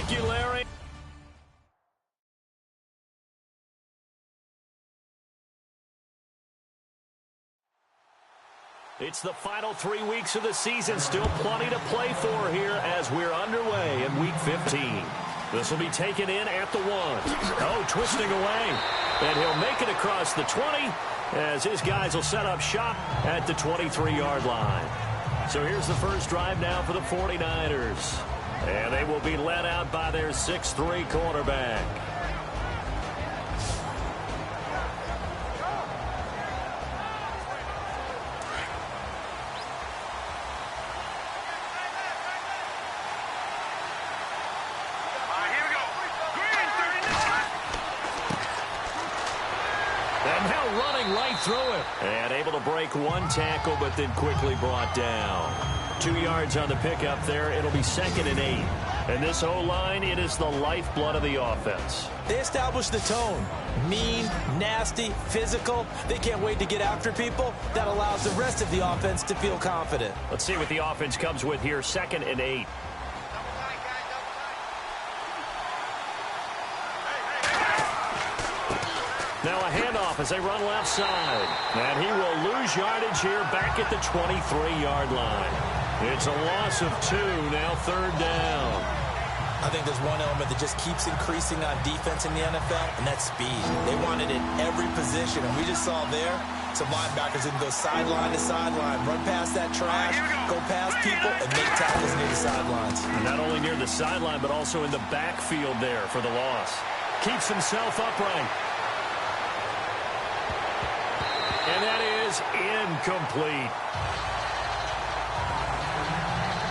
Thank you, Larry. It's the final 3 weeks of the season. Still plenty to play for here as we're underway in Week 15. This will be taken in at the 1. Oh, twisting away. And he'll make it across the 20 as his guys will set up shop at the 23-yard line. So here's the first drive now for the 49ers. And they will be led out by their 6'3" quarterback. Through it. And able to break one tackle, but then quickly brought down. 2 yards on the pickup there. It'll be 2nd and 8. And this O-line, it is the lifeblood of the offense. They established the tone. Mean, nasty, physical. They can't wait to get after people. That allows the rest of the offense to feel confident. Let's see what the offense comes with here. 2nd and 8. Now a handoff as they run left side. And he will lose yardage here back at the 23-yard line. It's a loss of 2, now 3rd down. I think there's one element that just keeps increasing on defense in the NFL, and that's speed. They want it in every position, and we just saw there some linebackers that can go sideline to sideline, run past that trash, go past people, and make tackles near the sidelines. And not only near the sideline, but also in the backfield there for the loss. Keeps himself upright. And that is incomplete.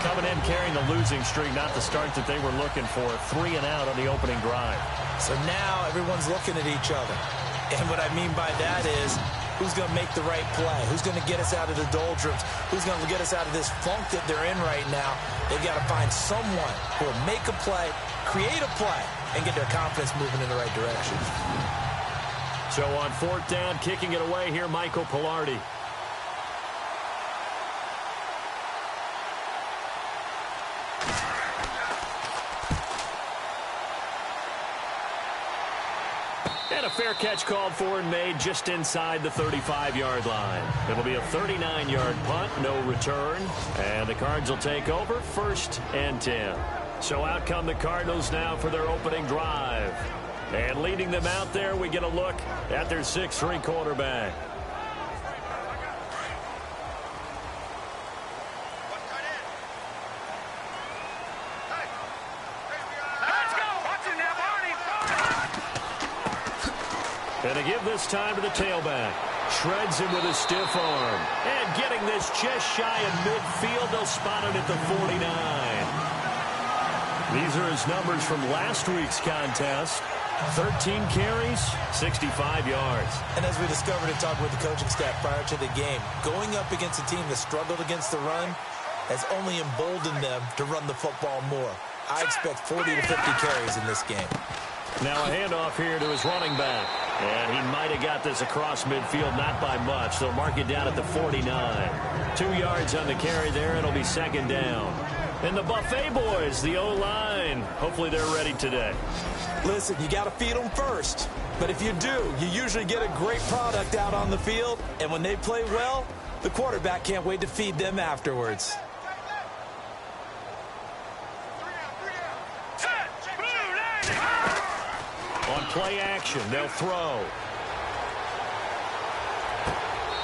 Coming in carrying the losing streak, not the start that they were looking for. 3 and out on the opening drive. So now everyone's looking at each other. And what I mean by that is, who's going to make the right play? Who's going to get us out of the doldrums? Who's going to get us out of this funk that they're in right now? They've got to find someone who will make a play, create a play, and get their confidence moving in the right direction. So on 4th down, kicking it away here, Michael Pilardi. And a fair catch called for and made just inside the 35-yard line. It'll be a 39-yard punt, no return. And the Cards will take over 1st and 10. So out come the Cardinals now for their opening drive. And leading them out there, we get a look at their 6'3" quarterback. And to give this time to the tailback. Shreds him with a stiff arm. And getting this just shy of midfield, they'll spot it at the 49. These are his numbers from last week's contest. 13 carries, 65 yards. And as we discovered in talking with the coaching staff prior to the game, going up against a team that struggled against the run has only emboldened them to run the football more. I expect 40 to 50 carries in this game. Now a handoff here to his running back. And he might have got this across midfield, not by much. They'll mark it down at the 49. 2 yards on the carry there. It'll be 2nd down. And the Buffet boys, the O-line, hopefully they're ready today. Listen, you got to feed them first. But if you do, you usually get a great product out on the field. And when they play well, the quarterback can't wait to feed them afterwards. On play action, they'll throw.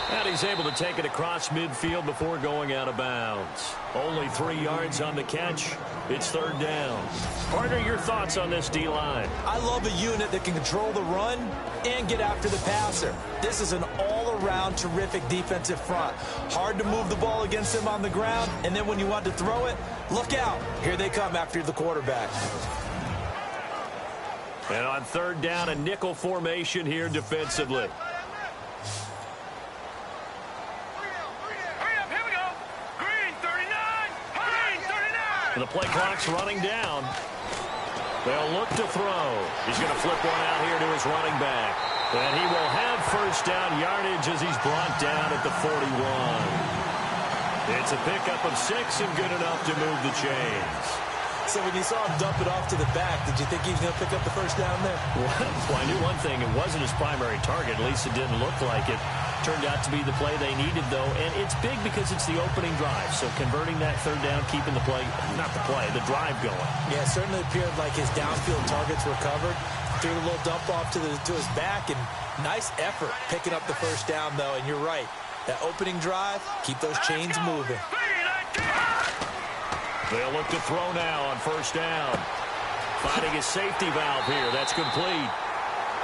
And he's able to take it across midfield before going out of bounds. Only 3 yards on the catch. It's 3rd down. Partner, your thoughts on this D-line? I love a unit that can control the run and get after the passer. This is an all-around terrific defensive front. Hard to move the ball against them on the ground, and then when you want to throw it, look out. Here they come after the quarterback. And on 3rd down, a nickel formation here defensively. And the play clock's running down. They'll look to throw. He's going to flip one out here to his running back. And he will have 1st down yardage as he's brought down at the 41. It's a pickup of 6 and good enough to move the chains. So when you saw him dump it off to the back, did you think he was going to pick up the first down there? Well, I knew one thing. It wasn't his primary target. At least it didn't look like it. Turned out to be the play they needed, though. And it's big because it's the opening drive. So converting that third down, keeping the play, not the play, the drive going. Yeah, it certainly appeared like his downfield targets were covered. Threw a little dump off to his back, and nice effort picking up the first down, though. And you're right. That opening drive, keep those chains moving. They'll look to throw now on first down. Finding his safety valve here. That's complete.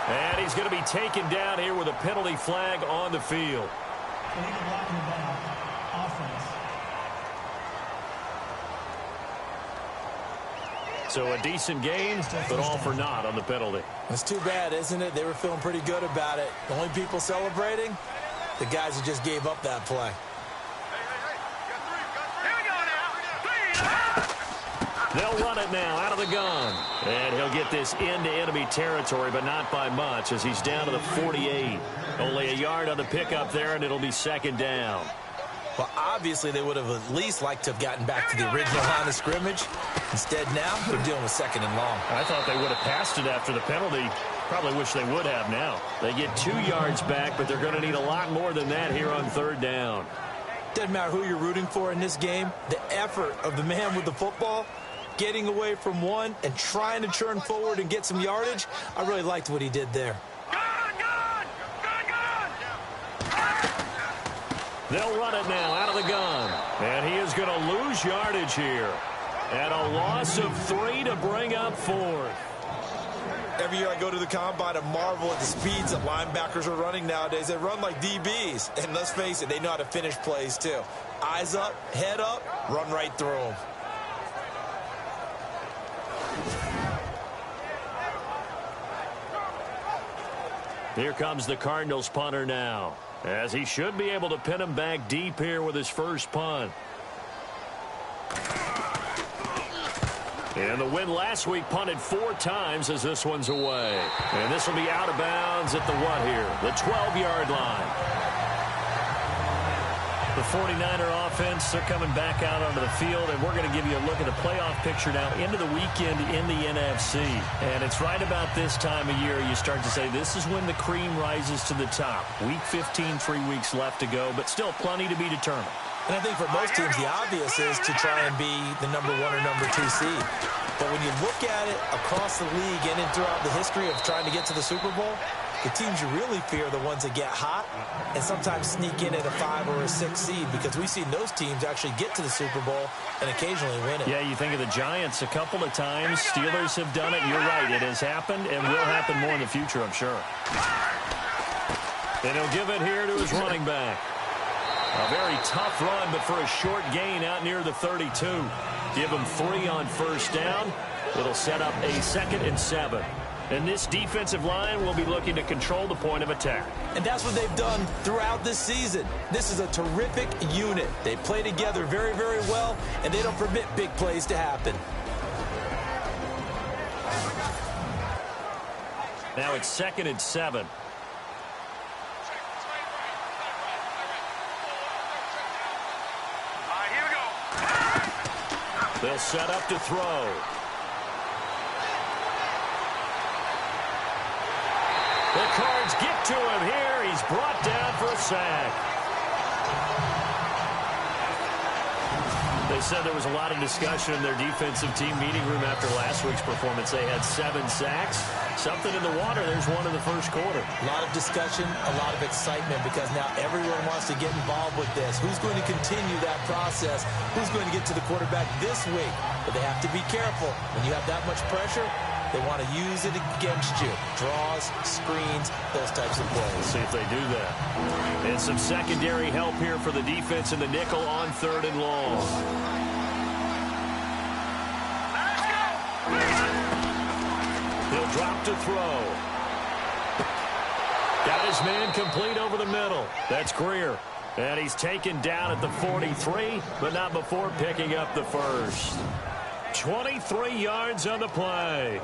And he's going to be taken down here with a penalty flag on the field. So a decent game, but all for naught on the penalty. It's too bad, isn't it? They were feeling pretty good about it. The only people celebrating, the guys who just gave up that play. They'll run it now out of the gun. And he'll get this into enemy territory, but not by much as he's down to the 48. Only a yard on the pickup there, and it'll be second down. Well, obviously, they would have at least liked to have gotten back to the original line of scrimmage. Instead, now they're dealing with second and long. I thought they would have passed it after the penalty. Probably wish they would have now. They get 2 yards back, but they're going to need a lot more than that here on third down. Doesn't matter who you're rooting for in this game. The effort of the man with the football, getting away from one and trying to churn forward and get some yardage, I really liked what he did there. They'll run it now out of the gun. And he is going to lose yardage here. And a loss of 3 to bring up 4th. Every year I go to the combine and marvel at the speeds that linebackers are running nowadays. They run like DBs. And let's face it, they know how to finish plays too. Eyes up, head up, run right through them. Here comes the Cardinals punter now, as he should be able to pin him back deep here with his first punt. And the win last week punted 4 times as this one's away. And this will be out of bounds at the what here? The 12-yard line. The 49er offense, they're coming back out onto the field, and we're going to give you a look at the playoff picture now into the weekend in the NFC. And it's right about this time of year you start to say this is when the cream rises to the top. Week 15, 3 weeks left to go, but still plenty to be determined. And I think for most teams, the obvious is to try and be the number 1 or number 2 seed. But when you look at it across the league and throughout the history of trying to get to the Super Bowl, the teams you really fear are the ones that get hot and sometimes sneak in at a 5 or a 6 seed, because we've seen those teams actually get to the Super Bowl and occasionally win it. Yeah, you think of the Giants a couple of times. Steelers have done it. You're right. It has happened and will happen more in the future, I'm sure. And he'll give it here to his running back. A very tough run, but for a short gain out near the 32. Give him 3 on first down. It'll set up a 2nd and 7. And this defensive line will be looking to control the point of attack. And that's what they've done throughout this season. This is a terrific unit. They play together very, very well, and they don't permit big plays to happen. Now it's 2nd and 7. They'll set up to throw. The Cards get to him here. He's brought down for a sack. They said there was a lot of discussion in their defensive team meeting room after last week's performance. They had 7 sacks. Something in the water. There's one in the first quarter. A lot of discussion, a lot of excitement, because now everyone wants to get involved with this. Who's going to continue that process? Who's going to get to the quarterback this week? But they have to be careful. When you have that much pressure, they want to use it against you. Draws, screens, those types of plays. Let's see if they do that. And some secondary help here for the defense in the nickel on 3rd and long. He'll drop to throw. Got his man complete over the middle. That's Greer. And he's taken down at the 43, but not before picking up the first. 23 yards on the play.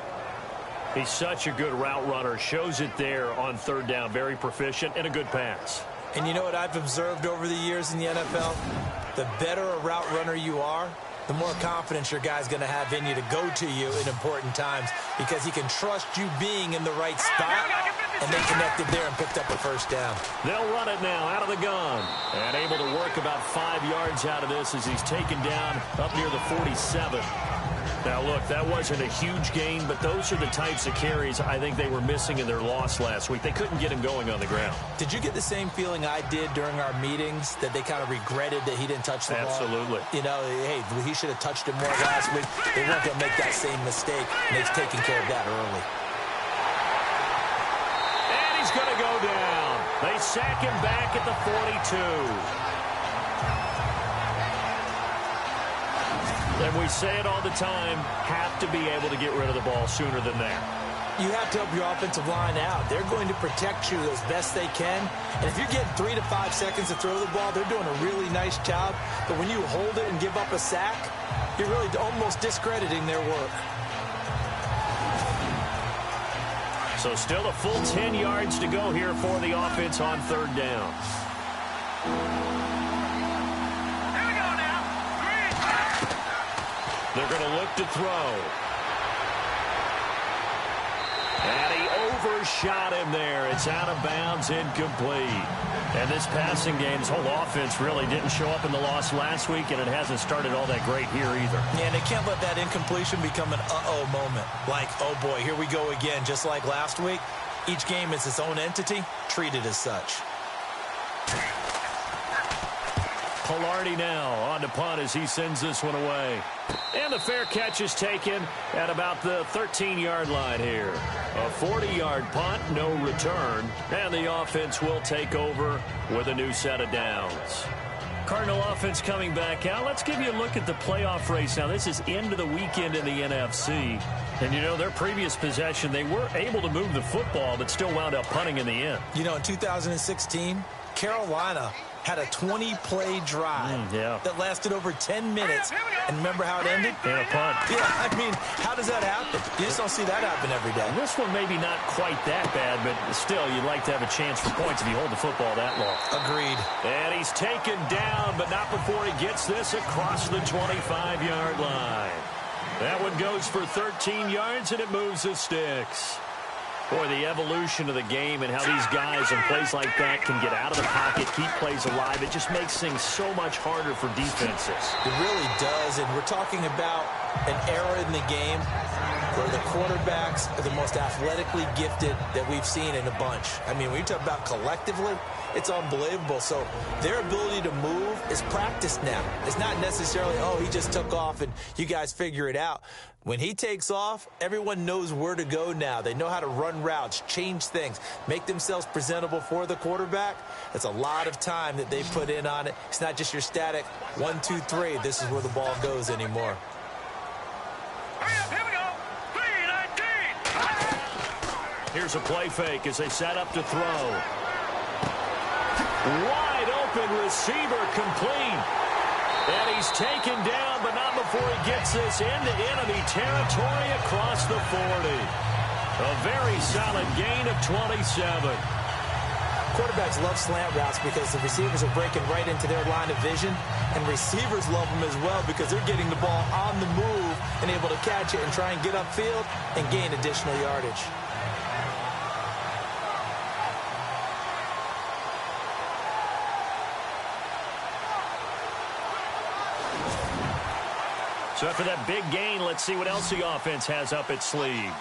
He's such a good route runner. Shows it there on 3rd down. Very proficient and a good pass. And you know what I've observed over the years in the NFL? The better a route runner you are, the more confidence your guy's going to have in you to go to you in important times because he can trust you being in the right spot, and they connected there and picked up a first down. They'll run it now out of the gun, and able to work about 5 yards out of this as he's taken down up near the 47. Now, look, that wasn't a huge gain, but those are the types of carries I think they were missing in their loss last week. They couldn't get him going on the ground. Did you get the same feeling I did during our meetings, that they kind of regretted that he didn't touch the ball? Absolutely. You know, hey, he should have touched it more last week. They weren't going to make that same mistake, and they've taken care of that early. And he's going to go down. They sack him back at the 42. And we say it all the time, have to be able to get rid of the ball sooner than that. You have to help your offensive line out. They're going to protect you as best they can. And if you're getting 3 to 5 seconds to throw the ball, they're doing a really nice job. But when you hold it and give up a sack, you're really almost discrediting their work. So still a full 10 yards to go here for the offense on third down. They're going to look to throw. And he overshot him there. It's out of bounds, incomplete. And this passing game, this whole offense really didn't show up in the loss last week, and it hasn't started all that great here either. Yeah, and they can't let that incompletion become an uh-oh moment. Like, oh boy, here we go again, just like last week. Each game is its own entity, treated as such. Pilardi now on to punt as he sends this one away. And the fair catch is taken at about the 13-yard line here. A 40-yard punt, no return. And the offense will take over with a new set of downs. Cardinal offense coming back out. Let's give you a look at the playoff race. Now, this is into the weekend in the NFC. And, you know, their previous possession, they were able to move the football, but still wound up punting in the end. You know, in 2016, Carolina had a 20-play drive that lasted over 10 minutes. And remember how it ended? And a punt. Yeah, I mean, how does that happen? You just don't see that happen every day. This one maybe not quite that bad, but still, you'd like to have a chance for points if you hold the football that long. Agreed. And he's taken down, but not before he gets this across the 25-yard line. That one goes for 13 yards, and it moves the sticks. Boy, the evolution of the game and how these guys in plays like that can get out of the pocket, keep plays alive, it just makes things so much harder for defenses. It really does, and we're talking about an era in the game where the quarterbacks are the most athletically gifted that we've seen in a bunch. I mean, when you talk about collectively, it's unbelievable. So their ability to move is practiced now. It's not necessarily, oh, he just took off and you guys figure it out. When he takes off, everyone knows where to go now. They know how to run routes, change things, make themselves presentable for the quarterback. It's a lot of time that they put in on it. It's not just your static 1, 2, 3. This is where the ball goes anymore. Here we go. 3-19. Here's a play fake as they set up to throw. Wide open receiver complete. And he's taken down, but not before he gets this into enemy territory across the 40. A very solid gain of 27. Quarterbacks love slant routes because the receivers are breaking right into their line of vision, and receivers love them as well because they're getting the ball on the move and able to catch it and try and get upfield and gain additional yardage. So after that big gain, let's see what else the offense has up its sleeve.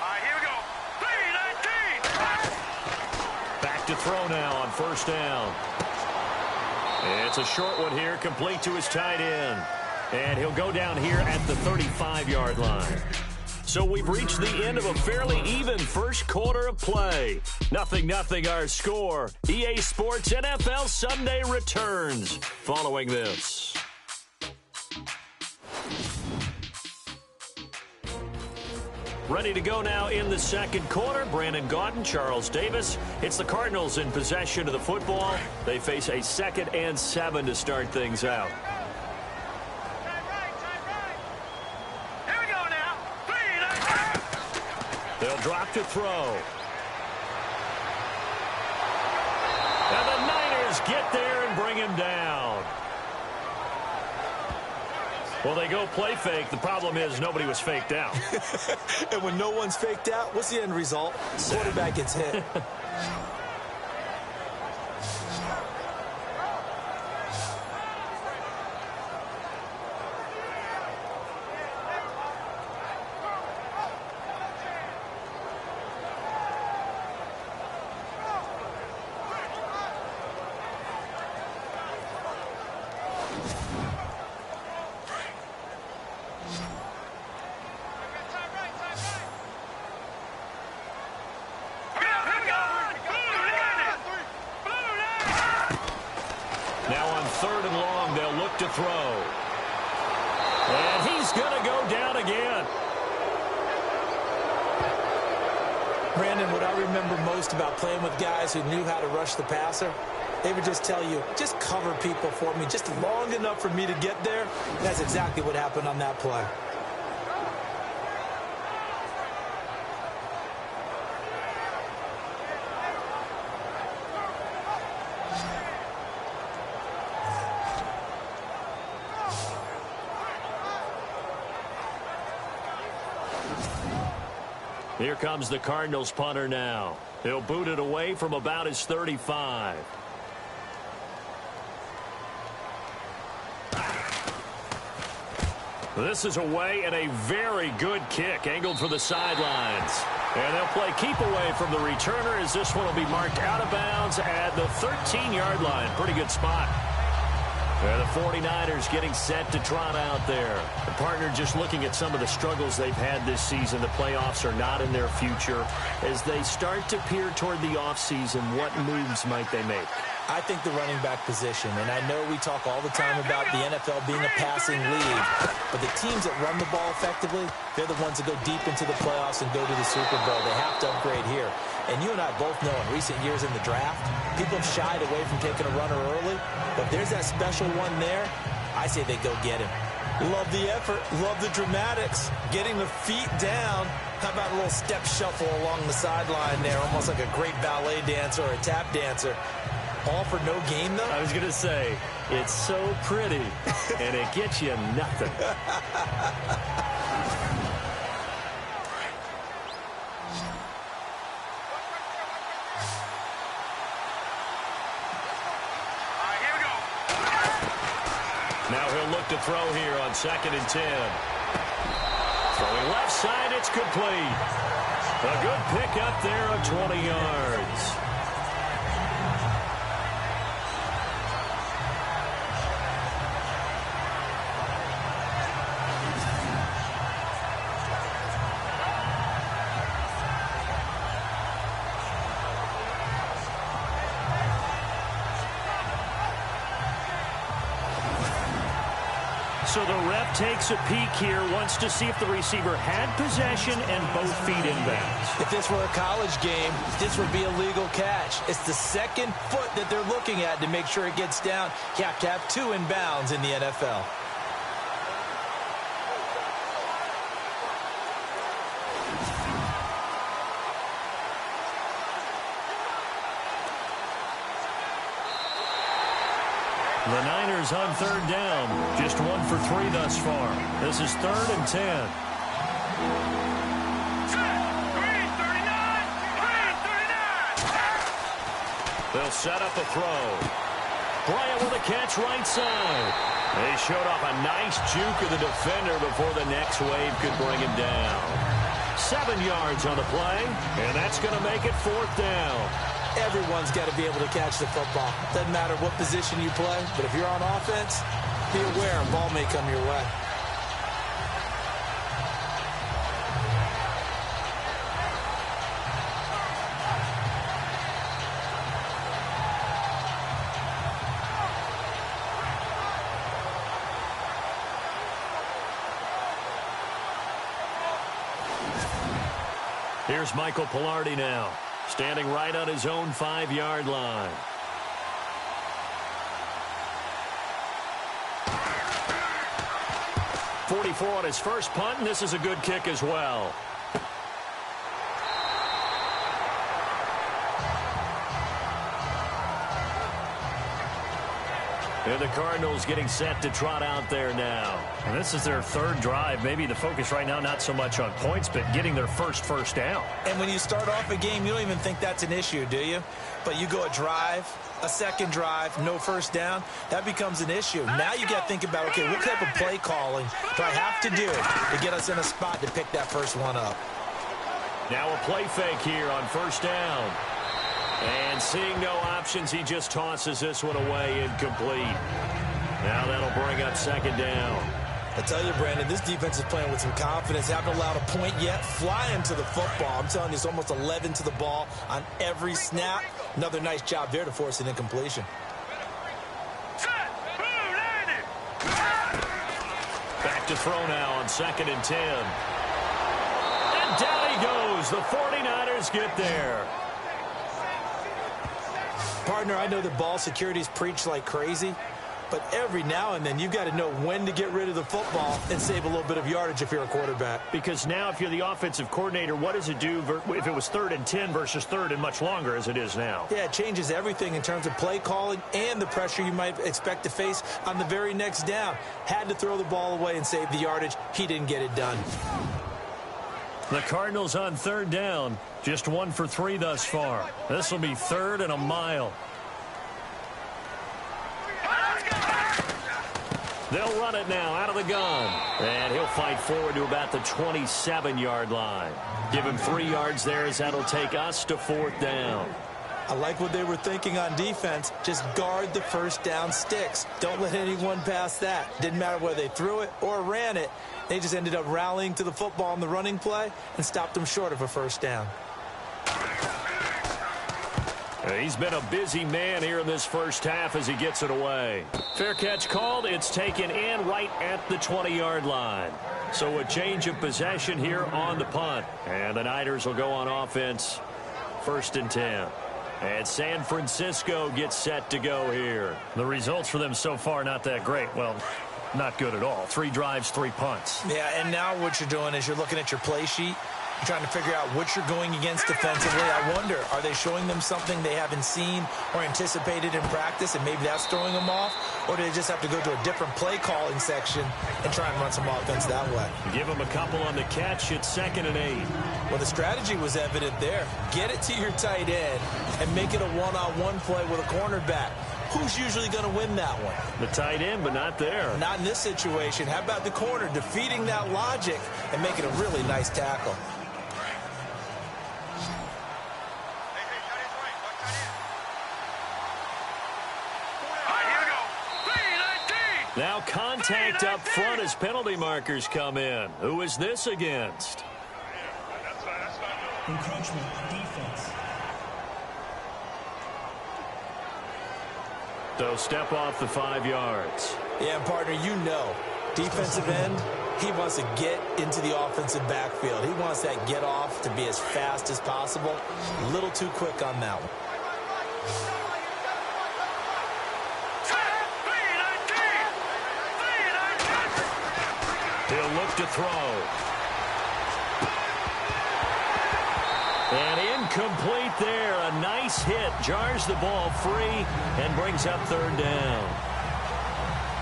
All right, here we go. 3-19. Back to throw now on first down. It's a short one here, complete to his tight end. And he'll go down here at the 35-yard line. So we've reached the end of a fairly even first quarter of play. 0-0 our score. EA Sports NFL Sunday returns following this. Ready to go now in the second quarter. Brandon Gaudin, Charles Davis. It's the Cardinals in possession of the football. They face a 2nd and 7 to start things out. They'll drop to throw. And the Niners defenders get there and bring him down. Well, they go play fake. The problem is nobody was faked out. And when no one's faked out, what's the end result? Quarterback gets hit. Now on 3rd and long, they'll look to throw. And he's going to go down again. Brandon, what I remember most about playing with guys who knew how to rush the passer, they would just tell you, just cover people for me, just long enough for me to get there. That's exactly what happened on that play. Here comes the Cardinals punter now. He'll boot it away from about his 35. This is away and a very good kick angled for the sidelines. And they'll play keep away from the returner as this one will be marked out of bounds at the 13-yard line. Pretty good spot. And the 49ers getting set to trot out there. The partner just looking at some of the struggles they've had this season. The playoffs are not in their future. As they start to peer toward the offseason, what moves might they make? I think the running back position, and I know we talk all the time about the NFL being a passing league, but the teams that run the ball effectively, they're the ones that go deep into the playoffs and go to the Super Bowl. They have to upgrade here. And you and I both know in recent years in the draft, people have shied away from taking a runner early, but if there's that special one there, I say they go get him. Love the effort, love the dramatics, getting the feet down. How about a little step shuffle along the sideline there, almost like a great ballet dancer or a tap dancer. All for no gain, though? I was going to say, it's so pretty, and it gets you nothing. Now he'll look to throw here on 2nd and 10. Throwing left side, it's complete. A good pick up there of 20 yards. So the ref takes a peek here, wants to see if the receiver had possession and both feet inbounds. If this were a college game, this would be a legal catch. It's the second foot that they're looking at to make sure it gets down. You have to have 2 inbounds in the NFL. The Niners on 3rd down. Just 1 for 3 thus far. This is 3rd and 10. They'll set up a throw. Bryant with a catch right side. They showed off a nice juke of the defender before the next wave could bring him down. 7 yards on the play, and that's going to make it 4th down. Everyone's got to be able to catch the football. Doesn't matter what position you play, but if you're on offense, be aware a ball may come your way. Here's Michael Pilardi now, standing right on his own 5-yard line. .44 on his first punt, and this is a good kick as well. And the Cardinals getting set to trot out there now. And this is their third drive. Maybe the focus right now not so much on points, but getting their first down. And when you start off a game, you don't even think that's an issue, do you? But you go a drive, a second drive, no first down, that becomes an issue. Now you got to think about, okay, what type of play calling do I have to do to get us in a spot to pick that first one up? Now a play fake here on first down. And seeing no options, he just tosses this one away, incomplete. Now that'll bring up second down. I tell you, Brandon, this defense is playing with some confidence. Haven't allowed a point yet. Flying to the football. I'm telling you, it's almost 11 to the ball on every snap. Another nice job there to force an incompletion. Back to throw now on 2nd and 10. And down he goes. The 49ers get there. Partner, I know that ball security is preached like crazy, but every now and then you've got to know when to get rid of the football and save a little bit of yardage if you're a quarterback. Because now if you're the offensive coordinator, what does it do if it was 3rd and 10 versus 3rd and much longer as it is now? Yeah, it changes everything in terms of play calling and the pressure you might expect to face on the very next down. Had to throw the ball away and save the yardage. He didn't get it done. The Cardinals on 3rd down. Just 1 for 3 thus far. This will be 3rd and a mile. They'll run it now out of the gun. And he'll fight forward to about the 27-yard line. Give him 3 yards there as that'll take us to 4th down. I like what they were thinking on defense. Just guard the first down sticks. Don't let anyone pass that. Didn't matter whether they threw it or ran it. They just ended up rallying to the football on the running play and stopped them short of a first down. He's been a busy man here in this first half as he gets it away. Fair catch called. It's taken in right at the 20-yard line. So a change of possession here on the punt. And the Niners will go on offense. 1st and 10. And San Francisco gets set to go here. The results for them so far not that great. Well, not good at all. 3 drives, 3 punts. Yeah, and now what you're doing is you're looking at your play sheet. You're trying to figure out what you're going against defensively. I wonder, are they showing them something they haven't seen or anticipated in practice, and maybe that's throwing them off? Or do they just have to go to a different play calling section and try and run some offense that way? Give them a couple on the catch. It's 2nd and 8. Well, the strategy was evident there. Get it to your tight end and make it a one-on-one play with a cornerback. Who's usually going to win that one? The tight end, but not there. Not in this situation. How about the corner defeating that logic and making a really nice tackle? Now contact up front as penalty markers come in. Who is this against? Encroachment defense. So step off the 5 yards. Yeah, and partner, you know, defensive end, he wants to get into the offensive backfield. He wants that get off to be as fast as possible. A little too quick on that one. He'll look to throw. And incomplete there. A nice hit. Jars the ball free and brings up 3rd down.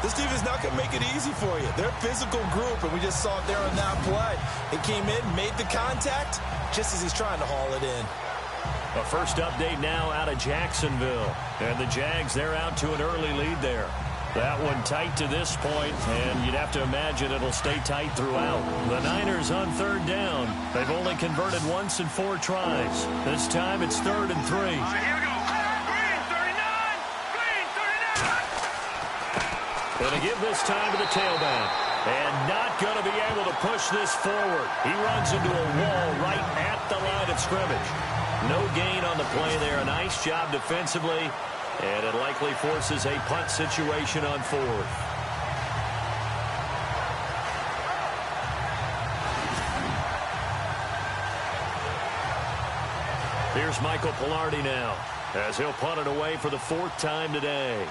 This team is not going to make it easy for you. They're a physical group, and we just saw it there on that play. He came in, made the contact, just as he's trying to haul it in. A first update now out of Jacksonville. And the Jags, they're out to an early lead there. That one tight to this point, and you'd have to imagine it'll stay tight throughout. The Niners on 3rd down. They've only converted once in 4 tries. This time it's 3rd and 3. Here we go. Green 39. Green 39. Going to give this time to the tailback. And not going to be able to push this forward. He runs into a wall right at the line of scrimmage. No gain on the play there. A nice job defensively. And it likely forces a punt situation on 4th. Here's Michael Pilardi now, as he'll punt it away for the 4th time today.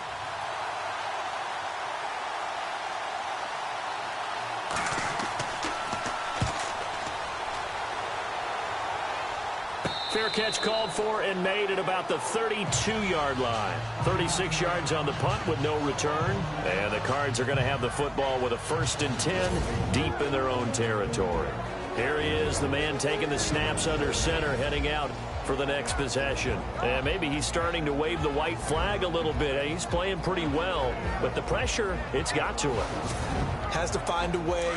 Fair catch called for and made at about the 32-yard line. 36 yards on the punt with no return. And the Cards are going to have the football with a 1st and 10 deep in their own territory. Here he is, the man taking the snaps under center, heading out for the next possession. And maybe he's starting to wave the white flag a little bit. He's playing pretty well, but the pressure, it's got to him. Has to find a way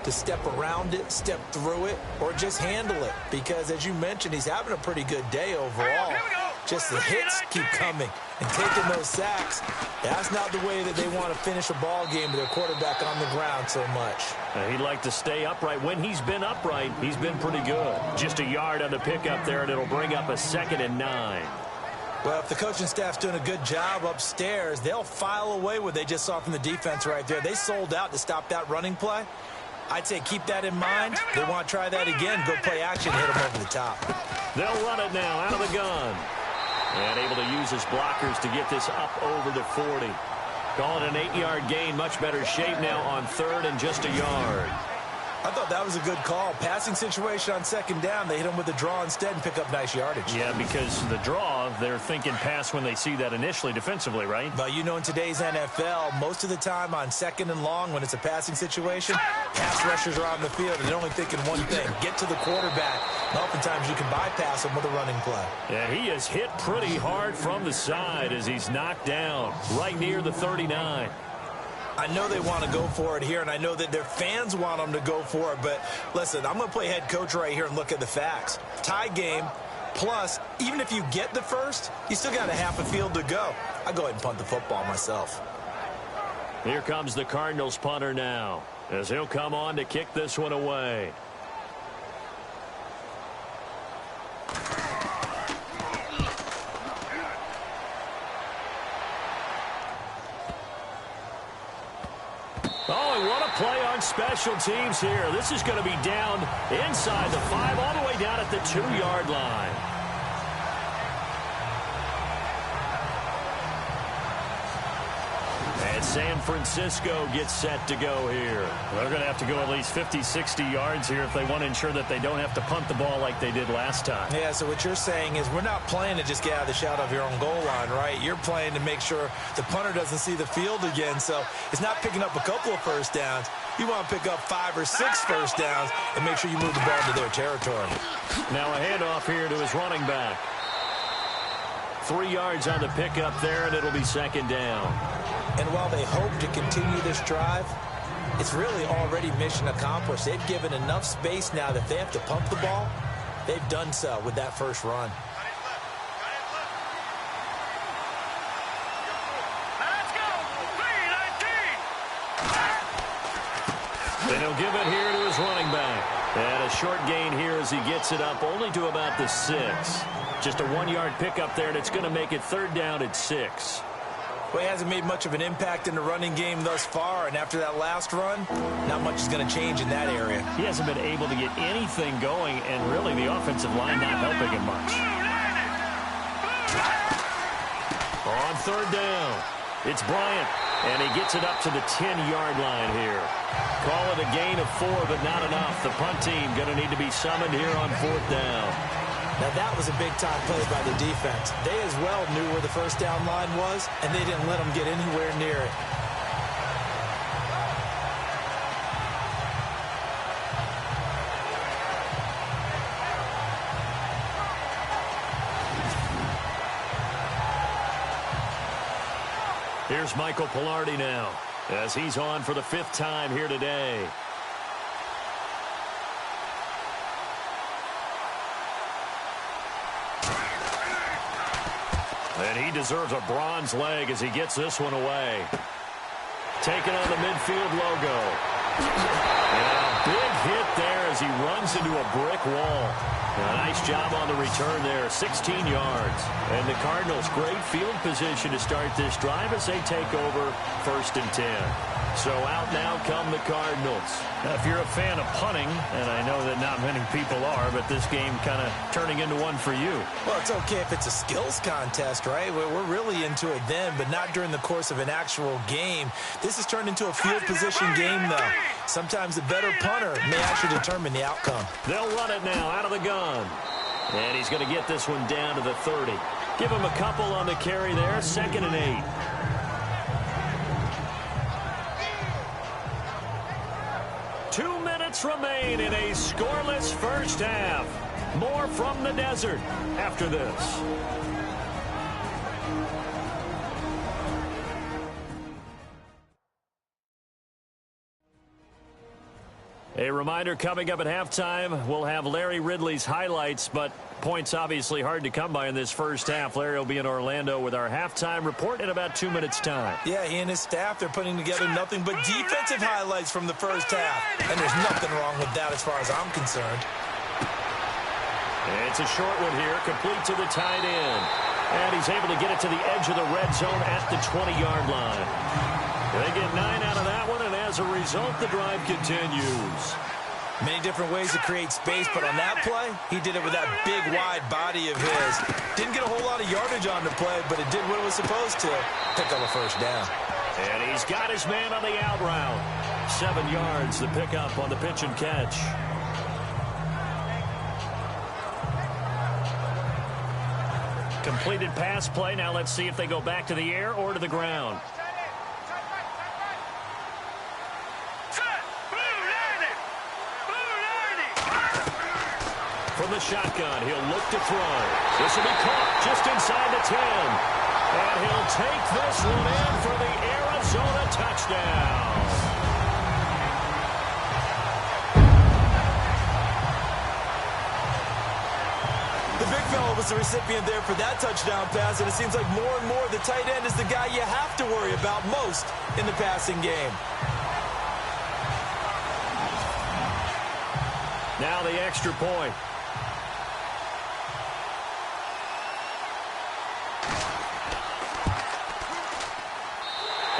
to step around it, step through it, or just handle it. Because, as you mentioned, he's having a pretty good day overall. Just the hits keep coming and taking those sacks. That's not the way that they want to finish a ball game with their quarterback on the ground so much. He'd like to stay upright. When he's been upright, he's been pretty good. Just a yard on the pickup there, and it'll bring up a 2nd and 9. Well, if the coaching staff's doing a good job upstairs, they'll file away what they just saw from the defense right there. They sold out to stop that running play. I'd say keep that in mind. They want to try that again. Go play action, hit them over the top. They'll run it now out of the gun. And able to use his blockers to get this up over the 40. Call it an 8-yard gain. Much better shape now on 3rd and just a yard. I thought that was a good call. Passing situation on 2nd down. They hit him with the draw instead and pick up nice yardage. Yeah, because the draw, they're thinking pass when they see that initially defensively, right? But you know, in today's NFL, most of the time on 2nd and long, when it's a passing situation, pass rushers are on the field and they're only thinking one thing, get to the quarterback. And oftentimes you can bypass him with a running play. Yeah, he is hit pretty hard from the side as he's knocked down right near the 39. I know they want to go for it here, and I know that their fans want them to go for it, but listen, I'm going to play head coach right here and look at the facts. Tie game, plus, even if you get the first, you still got a half a field to go. I'll go ahead and punt the football myself. Here comes the Cardinals punter now, as he'll come on to kick this one away. Oh, and what a play on special teams here. This is going to be down inside the 5, all the way down at the 2-yard line. And San Francisco gets set to go here. They're going to have to go at least 50, 60 yards here if they want to ensure that they don't have to punt the ball like they did last time. Yeah, so what you're saying is we're not playing to just get out of the shadow of your own goal line, right? You're playing to make sure the punter doesn't see the field again. So it's not picking up a couple of first downs. You want to pick up 5 or 6 first downs and make sure you move the ball into their territory. Now a handoff here to his running back. 3 yards on the pickup there, and it'll be 2nd down. And while they hope to continue this drive, it's really already mission accomplished. They've given enough space now that if they have to pump the ball, they've done so with that first run. Let's go. 3-19. Then he'll give it here to his running back. And a short gain here as he gets it up only to about the 6. Just a 1-yard pickup there, and it's going to make it 3rd down at 6. Well, he hasn't made much of an impact in the running game thus far, and after that last run, not much is going to change in that area. He hasn't been able to get anything going, and really the offensive line not helping him much. On 3rd down, it's Bryant, and he gets it up to the 10-yard line here. Call it a gain of 4, but not enough. The punt team going to need to be summoned here on 4th down. Now, that was a big-time play by the defense. They as well knew where the first down line was, and they didn't let them get anywhere near it. Here's Michael Pilardi now, as he's on for the 5th time here today. And he deserves a bronze leg as he gets this one away. Taking on the midfield logo. And a big hit there as he runs into a brick wall. A nice job on the return there, 16 yards. And the Cardinals, great field position to start this drive as they take over 1st and 10. So out now come the Cardinals. Now, if you're a fan of punting, and I know that not many people are, but this game kind of turning into one for you. Well, it's okay if it's a skills contest, right? We're really into it then, but not during the course of an actual game. This has turned into a field position game, though. Sometimes the better punter may actually determine the outcome. They'll run it now out of the gun. And he's going to get this one down to the 30. Give him a couple on the carry there. 2nd and 8. Two minutes remain in a scoreless first half. More from the desert after this. A reminder, coming up at halftime, we'll have Larry Ridley's highlights, but points obviously hard to come by in this first half. Larry will be in Orlando with our halftime report in about 2 minutes' time. Yeah, he and his staff, they're putting together nothing but defensive highlights from the first half. And there's nothing wrong with that as far as I'm concerned. It's a short one here, complete to the tight end. And he's able to get it to the edge of the red zone at the 20-yard line. They get 9 out of that one, and as a result, the drive continues. Many different ways to create space, but on that play, he did it with that big, wide body of his. Didn't get a whole lot of yardage on the play, but it did what it was supposed to. Pick up a first down. And he's got his man on the out route. 7 yards, the pickup on the pitch and catch. Completed pass play. Now let's see if they go back to the air or to the ground. From the shotgun, he'll look to throw. This will be caught just inside the 10. And he'll take this one in for the Arizona touchdown. The big fella was the recipient there for that touchdown pass, and it seems like more and more the tight end is the guy you have to worry about most in the passing game. Now the extra point.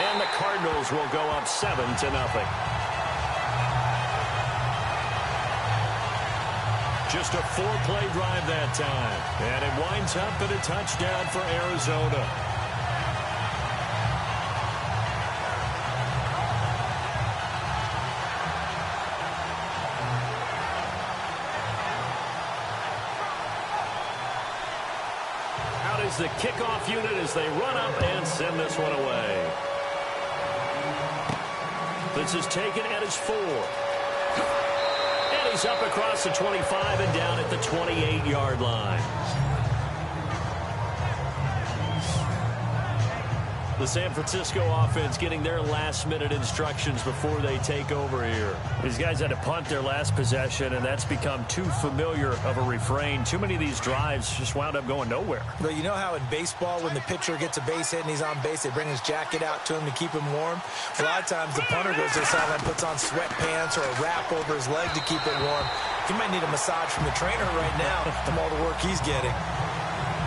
And the Cardinals will go up 7-0. Just a 4-play drive that time. And it winds up in a touchdown for Arizona. Out is the kickoff unit as they run up and send this one away. This is taken at his 4. And he's up across the 25 and down at the 28-yard line. The San Francisco offense getting their last-minute instructions before they take over here. These guys had to punt their last possession, and that's become too familiar of a refrain. Too many of these drives just wound up going nowhere. But you know how in baseball, when the pitcher gets a base hit and he's on base, they bring his jacket out to him to keep him warm? A lot of times the punter goes to the sideline, puts on sweatpants or a wrap over his leg to keep it warm. He might need a massage from the trainer right now from all the work he's getting.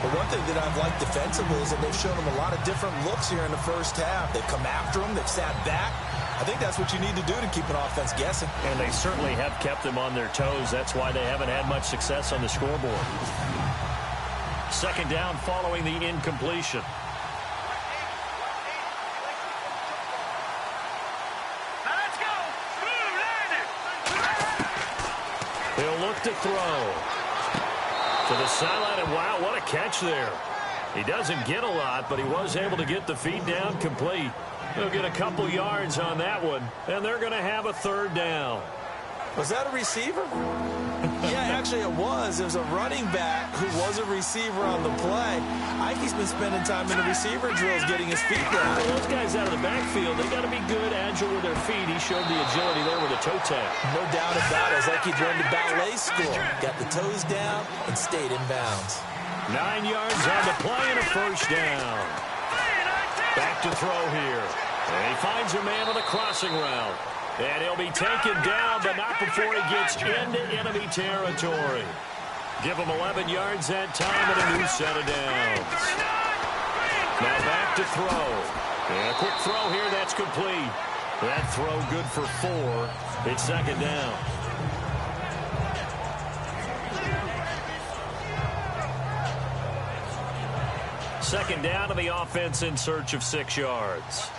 But one thing that I've liked defensively is that they've shown him a lot of different looks here in the first half. They've come after him. They've sat back. I think that's what you need to do to keep an offense guessing. And they certainly have kept them on their toes. That's why they haven't had much success on the scoreboard. 2nd down following the incompletion. Now let's go. He'll look to throw. To the sideline, and wow, what a catch there. He doesn't get a lot, but he was able to get the feet down complete. He'll get a couple yards on that one, and they're going to have a 3rd down. Was that a receiver? Yeah, actually it was. It was a running back who was a receiver on the play. Ike's been spending time in the receiver drills getting his feet down. Well, those guys out of the backfield, they got to be good, agile with their feet. He showed the agility there with a toe tap. No doubt about it. It's like he'd run to ballet school. Got the toes down and stayed in bounds. 9 yards on the play and a 1st down. Back to throw here. And he finds a man on the crossing route. And he'll be taken down, but not before he gets into enemy territory. Give him 11 yards that time and a new set of downs. Now back to throw. And a quick throw here, that's complete. That throw good for 4. It's 2nd down. Second down to the offense in search of 6 yards.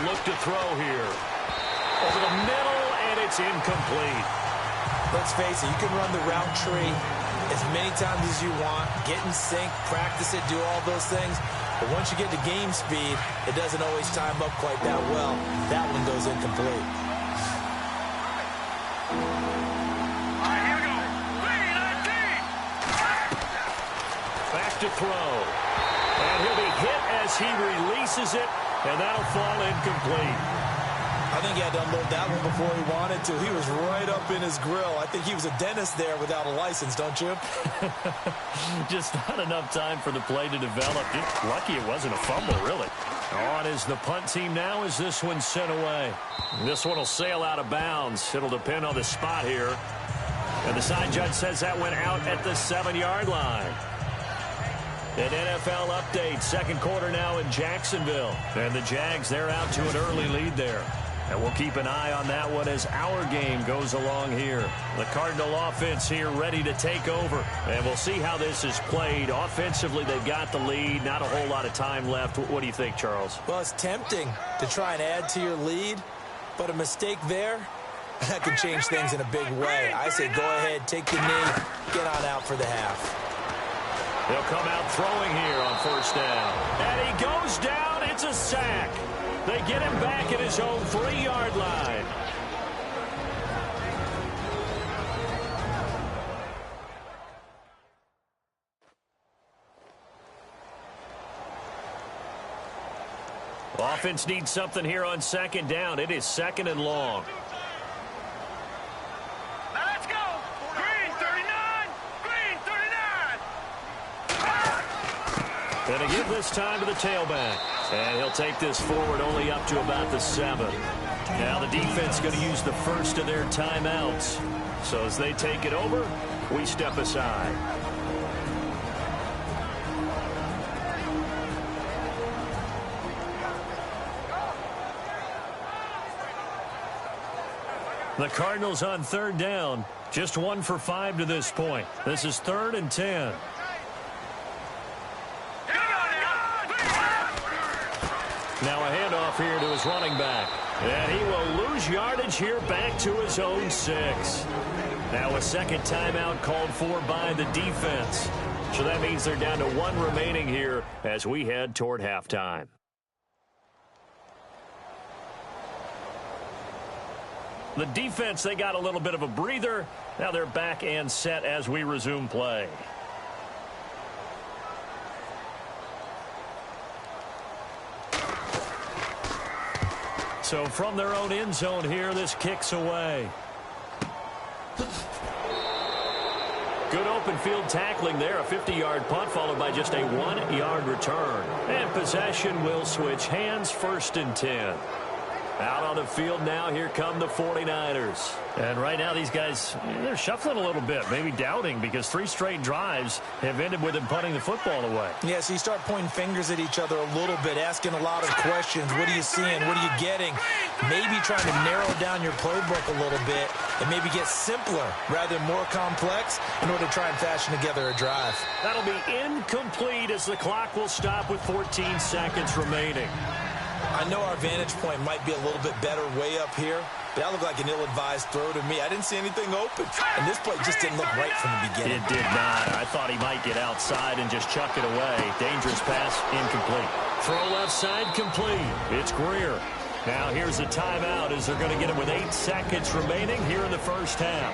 look to throw here. Over the middle, and it's incomplete. Let's face it, you can run the route tree as many times as you want, get in sync, practice it, do all those things. But once you get to game speed, it doesn't always time up quite that well. That one goes incomplete. All right, here we go. 3-19. Back to throw. And he'll be hit as he releases it, and that'll fall incomplete. I think he had to unload that one before he wanted to. He was right up in his grill. I think he was a dentist there without a license, don't you? Just not enough time for the play to develop. Just lucky it wasn't a fumble, really. On is the punt team now as this one's sent away. This one will sail out of bounds. It'll depend on the spot here. And the side judge says that went out at the 7-yard line. An NFL update. Second quarter now in Jacksonville. And the Jags, they're out to an early lead there. And we'll keep an eye on that one as our game goes along here. The Cardinal offense here ready to take over. And we'll see how this is played. Offensively, they've got the lead. Not a whole lot of time left. What do you think, Charles? Well, it's tempting to try and add to your lead. But a mistake there, that can change things in a big way. I say go ahead, take the knee, get on out for the half. He'll come out throwing here on first down. And he goes down. It's a sack. They get him back at his own 3-yard line. Offense needs something here on second down. It is second and long. Now let's go. Green 39. Green 39. And to give this time to the tailback. And he'll take this forward only up to about the 7. Now the defense going to use the first of their timeouts. So as they take it over, we step aside. The Cardinals on third down. Just 1 for 5 to this point. This is 3rd and 10. Now a handoff here to his running back. And he will lose yardage here back to his own 6. Now a second timeout called for by the defense. So that means they're down to 1 remaining here as we head toward halftime. The defense, they got a little bit of a breather. Now they're back and set as we resume play. So from their own end zone here, this kicks away. Good open field tackling there. A 50-yard punt followed by just a 1-yard return. And possession will switch hands, 1st and 10. Out on the field now, here come the 49ers. And right now these guys, they're shuffling a little bit, maybe doubting, because 3 straight drives have ended with them punting the football away. Yeah, so you start pointing fingers at each other a little bit, asking a lot of questions. What are you seeing? What are you getting? Maybe trying to narrow down your playbook a little bit and maybe get simpler rather than more complex in order to try and fashion together a drive. That'll be incomplete as the clock will stop with 14 seconds remaining. I know our vantage point might be a little bit better way up here, but that looked like an ill-advised throw to me. I didn't see anything open, and this play just didn't look right from the beginning. It did not. I thought he might get outside and just chuck it away. Dangerous pass, incomplete. Throw left side, complete. It's Greer. Now here's a timeout as they're going to get it with 8 seconds remaining here in the first half.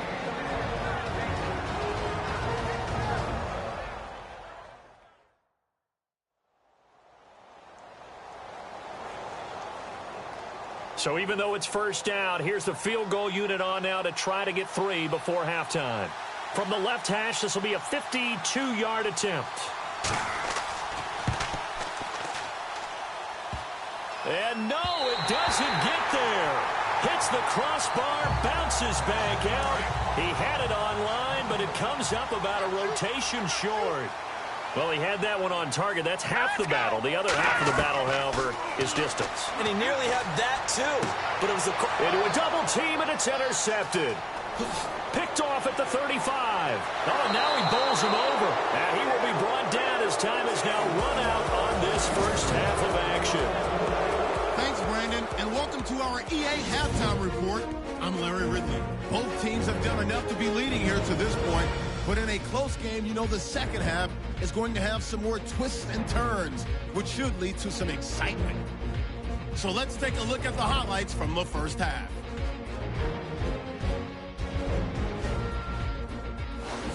So even though it's first down, here's the field goal unit on now to try to get 3 before halftime. From the left hash, this will be a 52-yard attempt. And no, it doesn't get there. Hits the crossbar, bounces back out. He had it on line, but it comes up about a rotation short. Well, he had that one on target. That's half the battle. The other half of the battle, however, is distance. And he nearly had that, too. But it was into a double team, and it's intercepted. Picked off at the 35. Oh, now he bowls him over. And he will be brought down as time is now run out on this first half of action. Thanks, Brandon, and welcome to our EA Halftime Report. I'm Larry Ridley. Both teams have done enough to be leading here to this point, but in a close game, you know the second half is going to have some more twists and turns, which should lead to some excitement. So let's take a look at the highlights from the first half.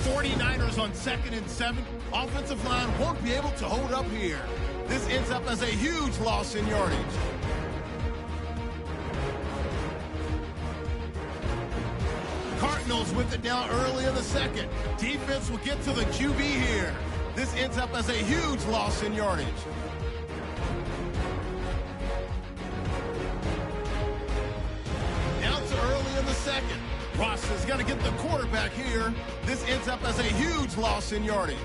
49ers on 2nd and 7. Offensive line won't be able to hold up here. This ends up as a huge loss in yardage. Cardinals with it down early in the second. Defense will get to the QB here. This ends up as a huge loss in yardage. Down to early in the second. Ross is going to get the quarterback here. This ends up as a huge loss in yardage.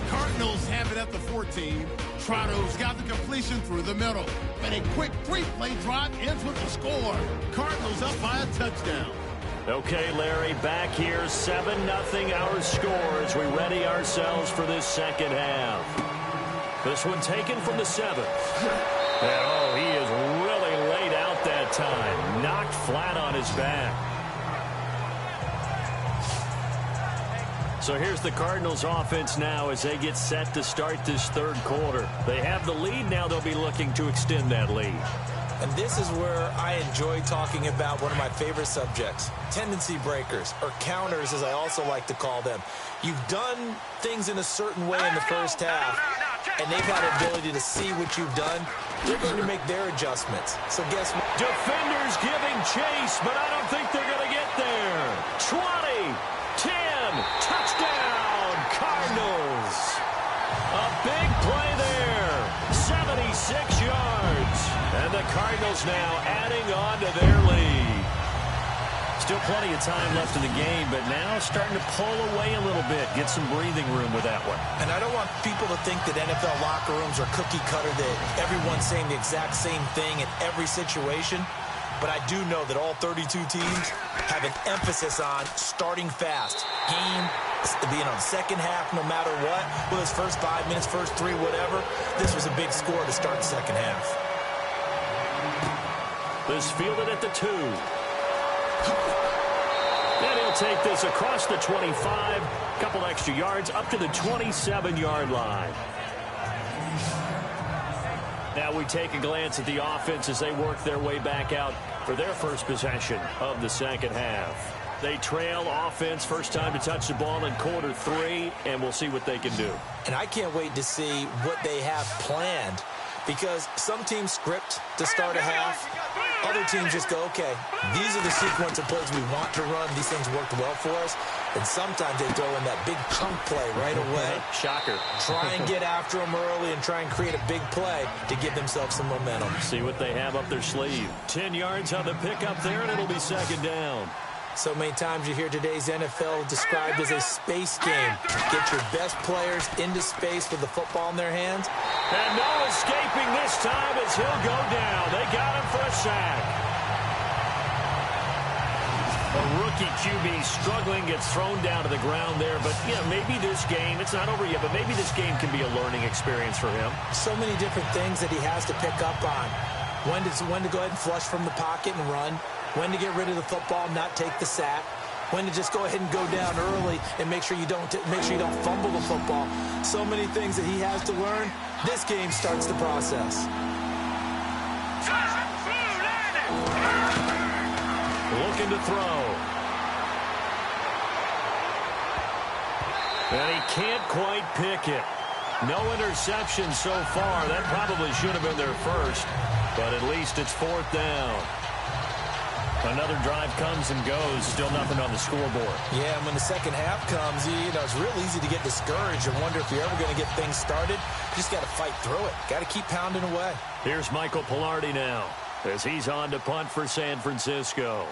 Cardinals have it at the 14. Trotto's got the completion through the middle. And a quick three-play drive ends with a score. Cardinals up by a touchdown. Okay, Larry, back here, 7-0 our score as we ready ourselves for this second half. This one taken from the 7th. And, oh, he is really laid out that time. Knocked flat on his back. So here's the Cardinals offense now as they get set to start this third quarter. They have the lead. Now they'll be looking to extend that lead. And this is where I enjoy talking about one of my favorite subjects, tendency breakers, or counters as I also like to call them. You've done things in a certain way in the first half, and they've had the ability to see what you've done. They're going to make their adjustments. So guess what? Defenders giving chase, but I don't think they're going to get there. 20, 10, touchdown, Cardinals. A big play there, 76 yards. And the Cardinals now adding on to their lead. Still plenty of time left in the game, but now starting to pull away a little bit, get some breathing room with that one. And I don't want people to think that NFL locker rooms are cookie cutter, that everyone's saying the exact same thing in every situation. But I do know that all 32 teams have an emphasis on starting fast. Game, being on second half no matter what. Well, his first 5 minutes, first 3, whatever. This was a big score to start the second half. This fielded at the 2. And he'll take this across the 25. Couple extra yards up to the 27-yard line. Now we take a glance at the offense as they work their way back out for their first possession of the second half. They trail offense, first time to touch the ball in quarter 3, and we'll see what they can do. And I can't wait to see what they have planned, because some teams script to start a half. Other teams just go, okay, these are the sequence of plays we want to run. These things worked well for us. And sometimes they throw in that big chunk play right away. Shocker. Try and get after them early and try and create a big play to give themselves some momentum. See what they have up their sleeve. 10 yards on the pickup there, and it'll be second down. So many times you hear today's NFL described as a space game. Get your best players into space with the football in their hands. And no escaping this time as he'll go down. They got him for a sack. A rookie QB struggling, gets thrown down to the ground there. But, you know, maybe this game, it's not over yet, but maybe this game can be a learning experience for him. So many different things that he has to pick up on. When to go ahead and flush from the pocket and run. When to get rid of the football, not take the sack. When to just go ahead and go down early and make sure you don't fumble the football. So many things that he has to learn. This game starts the process. Looking to throw. And he can't quite pick it. No interception so far. That probably should have been their first. But at least it's fourth down. Another drive comes and goes. Still nothing on the scoreboard. Yeah, and when the second half comes, it's real easy to get discouraged and wonder if you're ever going to get things started. You just got to fight through it. Got to keep pounding away. Here's Michael Pilardi now as he's on to punt for San Francisco.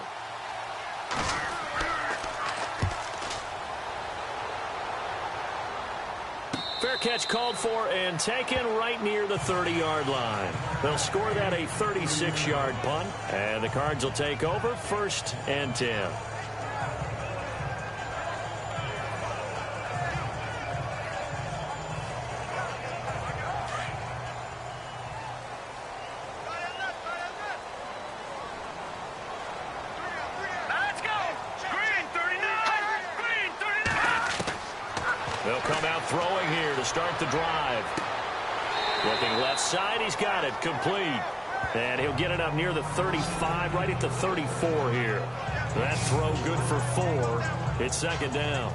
Fair catch called for and taken right near the 30-yard line. They'll score that a 36-yard punt, and the Cards will take over 1st and 10. come out throwing here to start the drive. Looking left side, he's got it, complete. And he'll get it up near the 35, right at the 34 here. That throw good for 4. It's second down.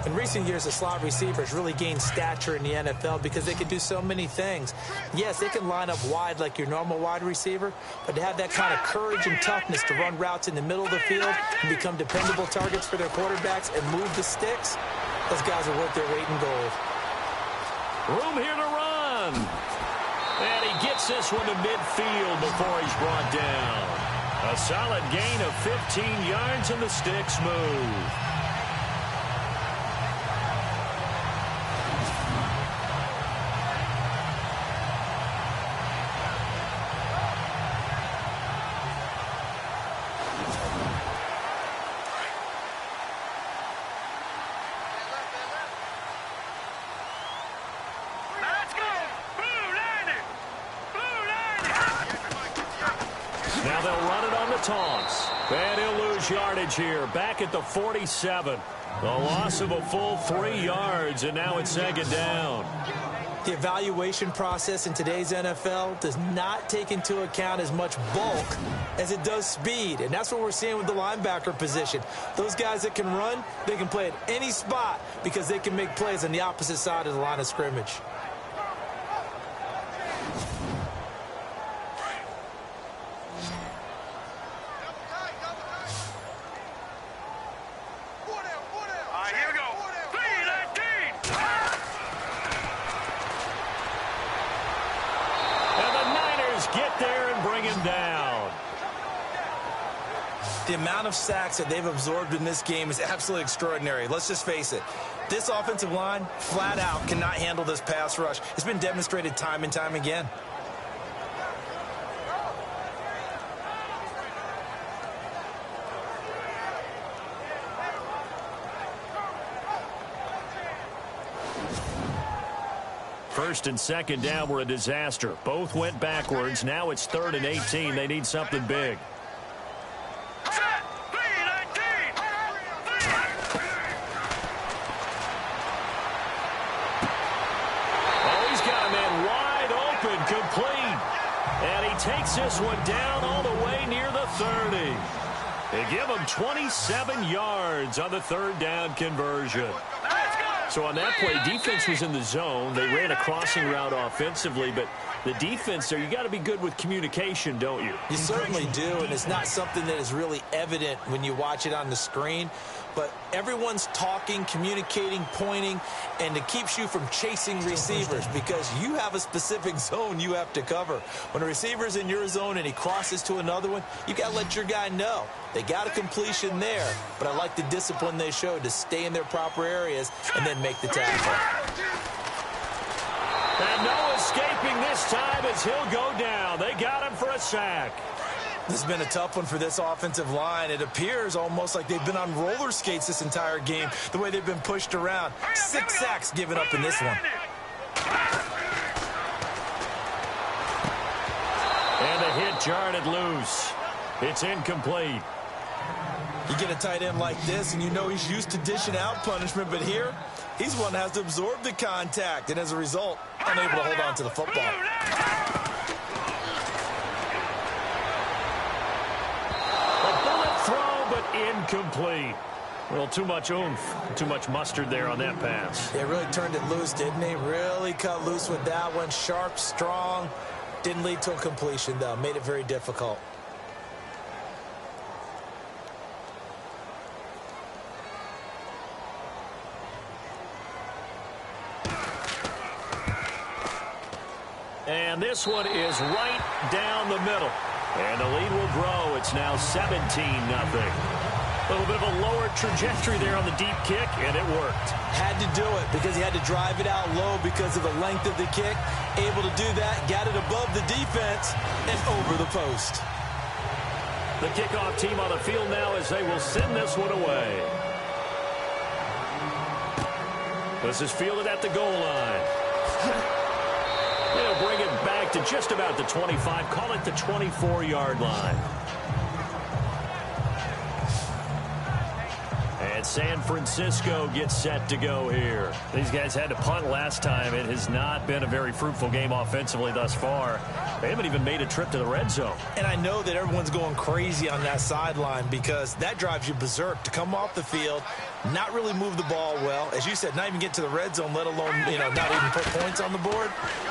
In recent years, the slot receivers really gained stature in the NFL because they can do so many things. Yes, they can line up wide like your normal wide receiver, but to have that kind of courage and toughness to run routes in the middle of the field and become dependable targets for their quarterbacks and move the sticks, those guys are worth their weight in gold. Room here to run. And he gets this one to midfield before he's brought down. A solid gain of 15 yards, and the sticks move. Now they'll run it on the toss. And he'll lose yardage here, back at the 47. The loss of a full 3 yards, and now it's second down. The evaluation process in today's NFL does not take into account as much bulk as it does speed, and that's what we're seeing with the linebacker position. Those guys that can run, they can play at any spot because they can make plays on the opposite side of the line of scrimmage. The amount of sacks that they've absorbed in this game is absolutely extraordinary. Let's just face it. This offensive line, flat out, cannot handle this pass rush. It's been demonstrated time and time again. First and second down were a disaster. Both went backwards. Now it's 3rd and 18. They need something big. Takes this one down all the way near the 30. They give him 27 yards on the 3rd down conversion. So on that play, defense was in the zone. They ran a crossing route offensively, but the defense there, you got to be good with communication, don't you? You certainly do, and it's not something that is really evident when you watch it on the screen. But everyone's talking, communicating, pointing, and it keeps you from chasing receivers because you have a specific zone you have to cover. When a receiver's in your zone and he crosses to another one, you got to let your guy know. They got a completion there, but I like the discipline they showed to stay in their proper areas and then make the tackle. And no escaping this time as he'll go down. They got him for a sack. This has been a tough one for this offensive line. It appears almost like they've been on roller skates this entire game, the way they've been pushed around. 6 sacks given up in this one. And the hit jarred loose. It's incomplete. You get a tight end like this, and you know he's used to dishing out punishment, but here, he's one that has to absorb the contact, and as a result, unable to hold on to the football. Incomplete. Well, too much oomph, too much mustard there on that pass. They really turned it loose, didn't they? Really cut loose with that one. Sharp, strong. Didn't lead to a completion, though. Made it very difficult. And this one is right down the middle. And the lead will grow. It's now 17-0. A little bit of a lower trajectory there on the deep kick, and it worked. Had to do it because he had to drive it out low because of the length of the kick. Able to do that, got it above the defense, and over the post. The kickoff team on the field now as they will send this one away. This is fielded at the goal line. They'll bring it back to just about the 25. Call it the 24-yard line. And as San Francisco gets set to go here. These guys had to punt last time. It has not been a very fruitful game offensively thus far. They haven't even made a trip to the red zone. And I know that everyone's going crazy on that sideline because that drives you berserk to come off the field, not really move the ball well. As you said, not even get to the red zone, let alone, not even put points on the board.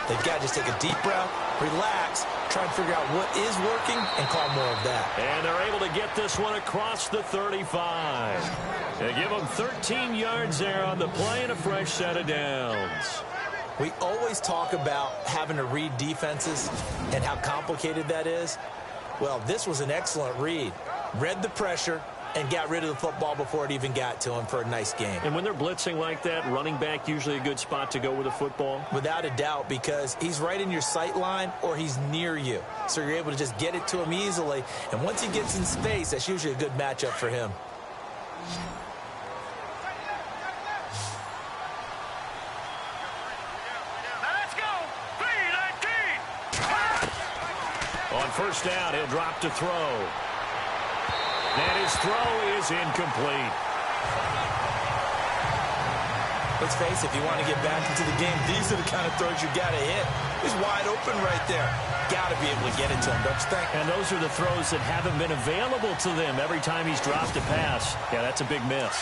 They've got to just take a deep breath, relax, try and figure out what is working and call more of that. And they're able to get this one across the 35. They give them 13 yards there on the play and a fresh set of downs. We always talk about having to read defenses and how complicated that is. Well, this was an excellent read. Read the pressure and got rid of the football before it even got to him for a nice game. And when they're blitzing like that, running back usually a good spot to go with a football? Without a doubt, because he's right in your sight line or he's near you. So you're able to just get it to him easily. And once he gets in space, that's usually a good matchup for him. On first down, he'll drop to throw. And his throw is incomplete. Let's face it, if you want to get back into the game, these are the kind of throws you got to hit. He's wide open right there. Got to be able to get it to him, don't you think? And those are the throws that haven't been available to them every time he's dropped a pass. Yeah, that's a big miss.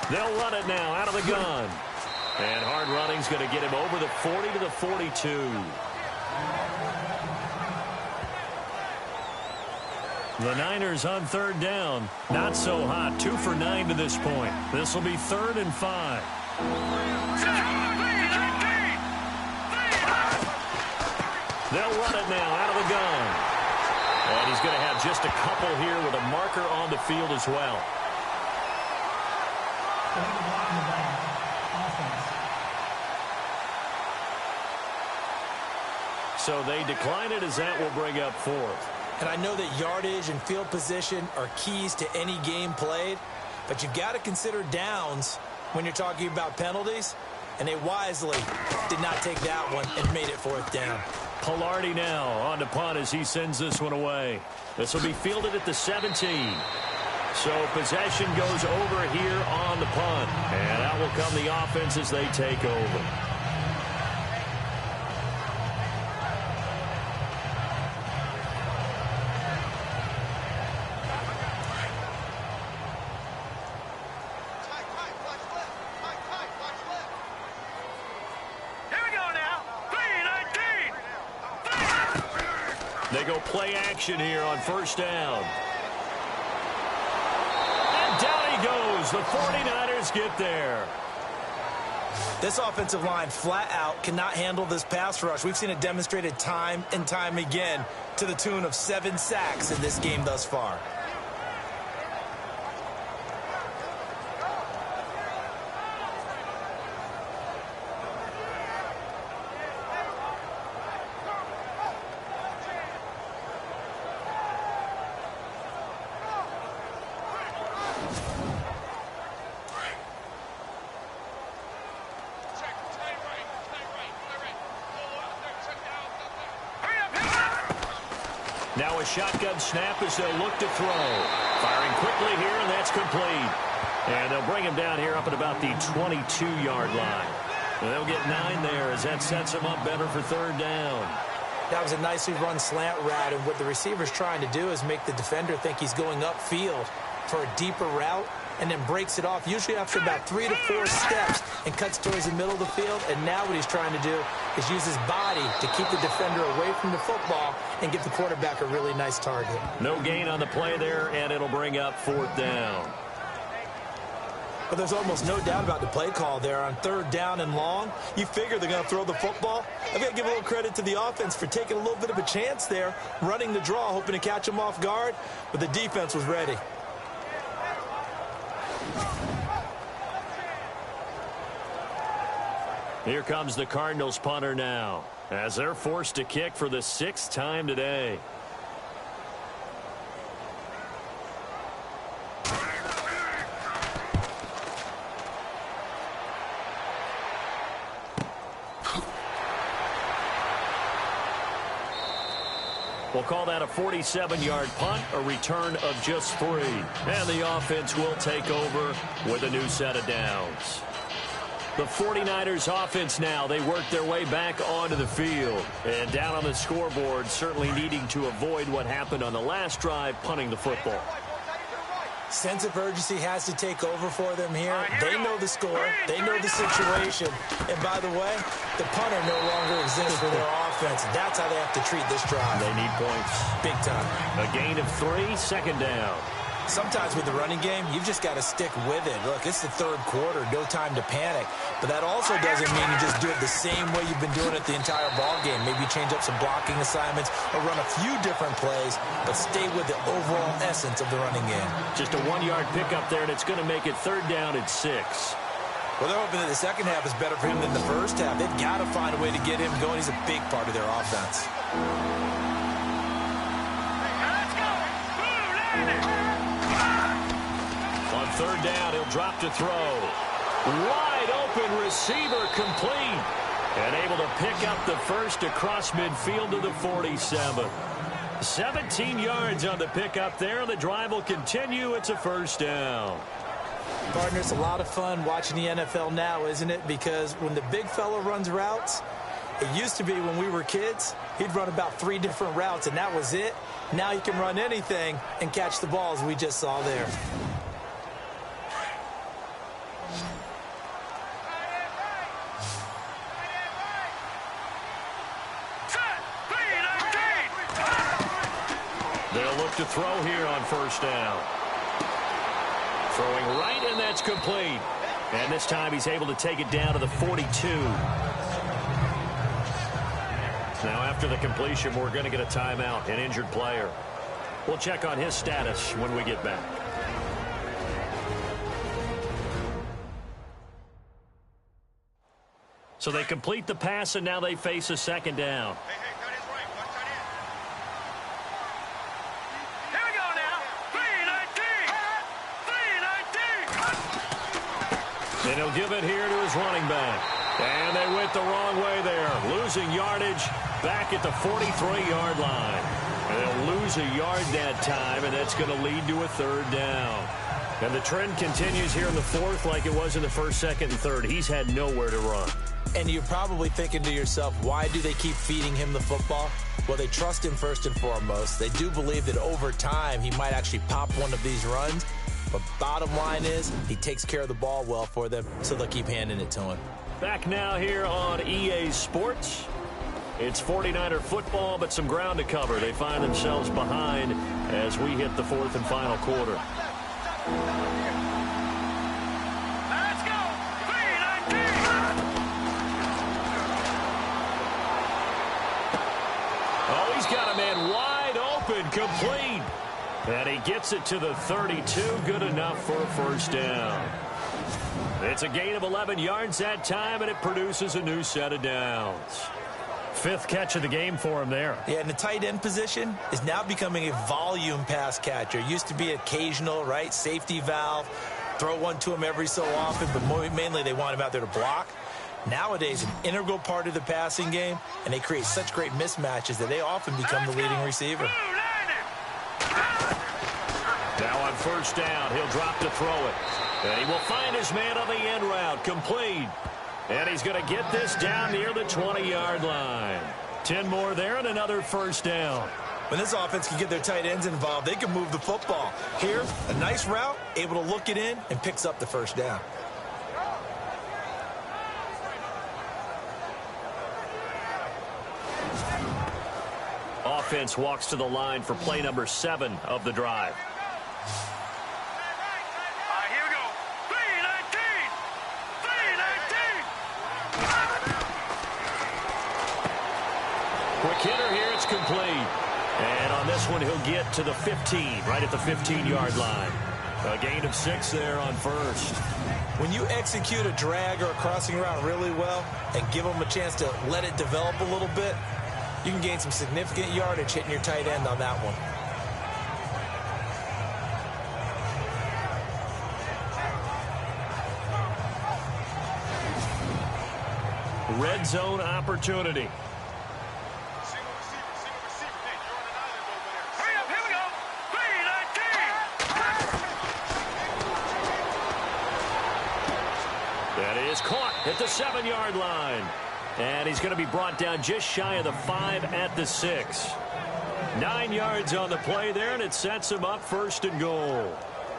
They'll run it now out of the gun. And hard running's going to get him over the 40 to the 42. The Niners on third down. Not so hot. 2 for 9 to this point. This will be 3rd and 5. They'll run it now out of the gun. And he's going to have just a couple here with a marker on the field as well. So they decline it as that will bring up 4th. And I know that yardage and field position are keys to any game played, but you've got to consider downs when you're talking about penalties, and they wisely did not take that one and made it 4th down. Pilardi now on the punt as he sends this one away. This will be fielded at the 17. So possession goes over here on the punt. And out will come the offense as they take over. They go play action here on first down. And down he goes. The 49ers get there. This offensive line flat out cannot handle this pass rush. We've seen it demonstrated time and time again to the tune of 7 sacks in this game thus far. Now a shotgun snap as they'll look to throw. Firing quickly here, and that's complete. And they'll bring him down here up at about the 22-yard line. And they'll get 9 there as that sets them up better for 3rd down. That was a nicely run slant route, and what the receiver's trying to do is make the defender think he's going upfield for a deeper route, and then breaks it off, usually after about 3 to 4 steps, and cuts towards the middle of the field. And now what he's trying to do is use his body to keep the defender away from the football and give the quarterback a really nice target. No gain on the play there, and it'll bring up 4th down. But there's almost no doubt about the play call there on 3rd down and long. You figure they're going to throw the football. I've got to give a little credit to the offense for taking a little bit of a chance there, running the draw, hoping to catch him off guard, but the defense was ready. Here comes the Cardinals punter now, as they're forced to kick for the 6th time today. We'll call that a 47-yard punt, a return of just 3. And the offense will take over with a new set of downs. The 49ers offense now, they work their way back onto the field. And down on the scoreboard, certainly needing to avoid what happened on the last drive, punting the football. Sense of urgency has to take over for them here. They know the score. They know the situation. And by the way, the punter no longer exists for their offense. That's how they have to treat this drive. They need points. Big time. A gain of 3, second down. Sometimes with the running game, you've just got to stick with it. Look, it's the third quarter, no time to panic. But that also doesn't mean you just do it the same way you've been doing it the entire ball game. Maybe change up some blocking assignments or run a few different plays, but stay with the overall essence of the running game. Just a 1-yard pickup there, and it's going to make it third down at 6. Well, they're hoping that the second half is better for him than the first half. They've got to find a way to get him going. He's a big part of their offense. On third down, he'll drop to throw. Wide open receiver complete. And able to pick up the first across midfield to the 47. 17 yards on the pickup there. The drive will continue. It's a first down. Partner, it's a lot of fun watching the NFL now, isn't it? Because when the big fella runs routes, it used to be when we were kids, he'd run about 3 different routes, and that was it. Now he can run anything and catch the balls we just saw there. They'll look to throw here on first down. Throwing right, and that's complete. And this time he's able to take it down to the 42. Now after the completion, we're going to get a timeout, an injured player. We'll check on his status when we get back. So they complete the pass, and now they face a second down. And he'll give it here to his running back. And they went the wrong way there. Losing yardage back at the 43-yard line. And they'll lose a yard that time, and that's going to lead to a third down. And the trend continues here in the fourth like it was in the first, second, and third. He's had nowhere to run. And you're probably thinking to yourself, why do they keep feeding him the football? Well, they trust him first and foremost. They do believe that over time he might actually pop one of these runs. But bottom line is, he takes care of the ball well for them, so they'll keep handing it to him. Back now here on EA Sports. It's 49er football, but some ground to cover. They find themselves behind as we hit the fourth and final quarter. Let's go! 3-19! Oh, he's got a man wide open, complete. And he gets it to the 32, good enough for a first down. It's a gain of 11 yards that time, and it produces a new set of downs. 5th catch of the game for him there. Yeah, and the tight end position is now becoming a volume pass catcher. Used to be occasional, right? Safety valve. Throw one to him every so often, but mainly they want him out there to block. Nowadays, an integral part of the passing game, and they create such great mismatches that they often become the leading receiver. Now on first down, he'll drop to throw it. And he will find his man on the end route, complete. And he's going to get this down near the 20-yard line. 10 more there and another first down. When this offense can get their tight ends involved, they can move the football. Here, a nice route, able to look it in, and picks up the first down. Offense walks to the line for play number 7 of the drive. Here we go. 3-19! 3-19! Quick hitter here, it's complete. And on this one, he'll get to the 15, right at the 15-yard line. A gain of 6 there on first. When you execute a drag or a crossing route really well and give them a chance to let it develop a little bit, you can gain some significant yardage hitting your tight end on that one. Red zone opportunity. is caught at the 7-yard line. And he's going to be brought down just shy of the 5 at the 6. 9 yards on the play there, and it sets him up 1st and goal.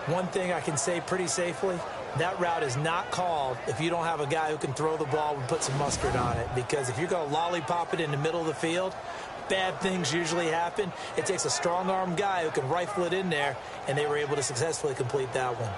One thing I can say pretty safely, that route is not called if you don't have a guy who can throw the ball and put some mustard on it. Because if you're going to lollipop it in the middle of the field, bad things usually happen. It takes a strong-arm guy who can rifle it in there, and they were able to successfully complete that one.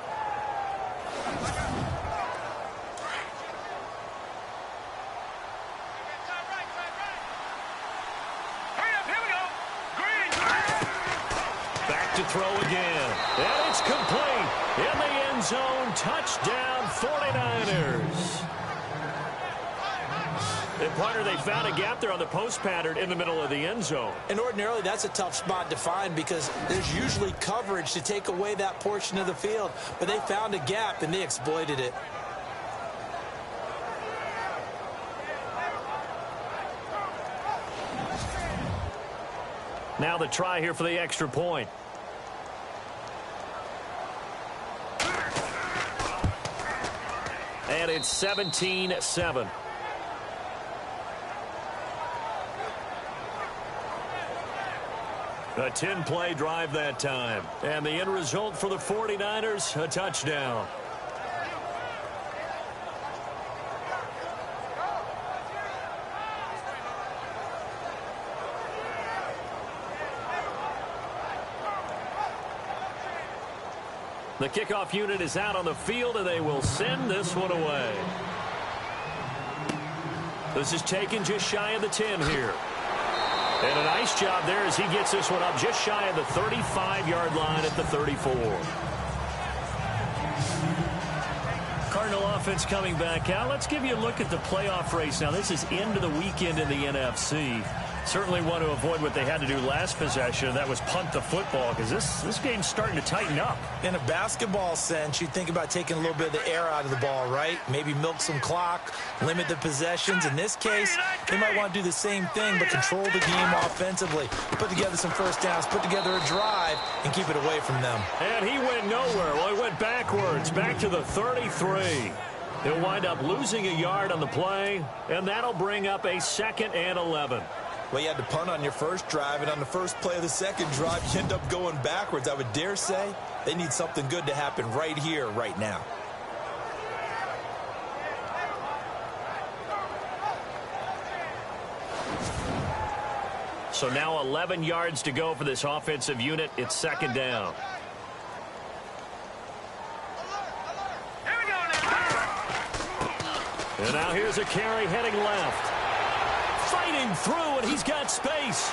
Throw again, and it's complete in the end zone. Touchdown 49ers. And partner, they found a gap there on the post pattern in the middle of the end zone. And ordinarily that's a tough spot to find because there's usually coverage to take away that portion of the field, but they found a gap and they exploited it. Now the try here for the extra point. And it's 17-7. A 10-play drive that time. And the end result for the 49ers, a touchdown. The kickoff unit is out on the field, and they will send this one away. This is taken just shy of the 10 here. And a nice job there as he gets this one up just shy of the 35-yard line at the 34. Cardinal offense coming back out. Let's give you a look at the playoff race. Now, this is into the weekend in the NFC. Certainly want to avoid what they had to do last possession. That was punt the football because this game's starting to tighten up. In a basketball sense, you think about taking a little bit of the air out of the ball, right? Maybe milk some clock, limit the possessions. In this case, they might want to do the same thing but control the game offensively. Put together some first downs, put together a drive, and keep it away from them. And he went nowhere. Well, he went backwards, back to the 33. He'll wind up losing a yard on the play, and that'll bring up a 2nd and 11. Well, you had to punt on your first drive, and on the first play of the second drive, you end up going backwards. I would dare say they need something good to happen right here, right now. So now 11 yards to go for this offensive unit. It's 2nd down. And now here's a carry heading left. Fighting through, and he's got space.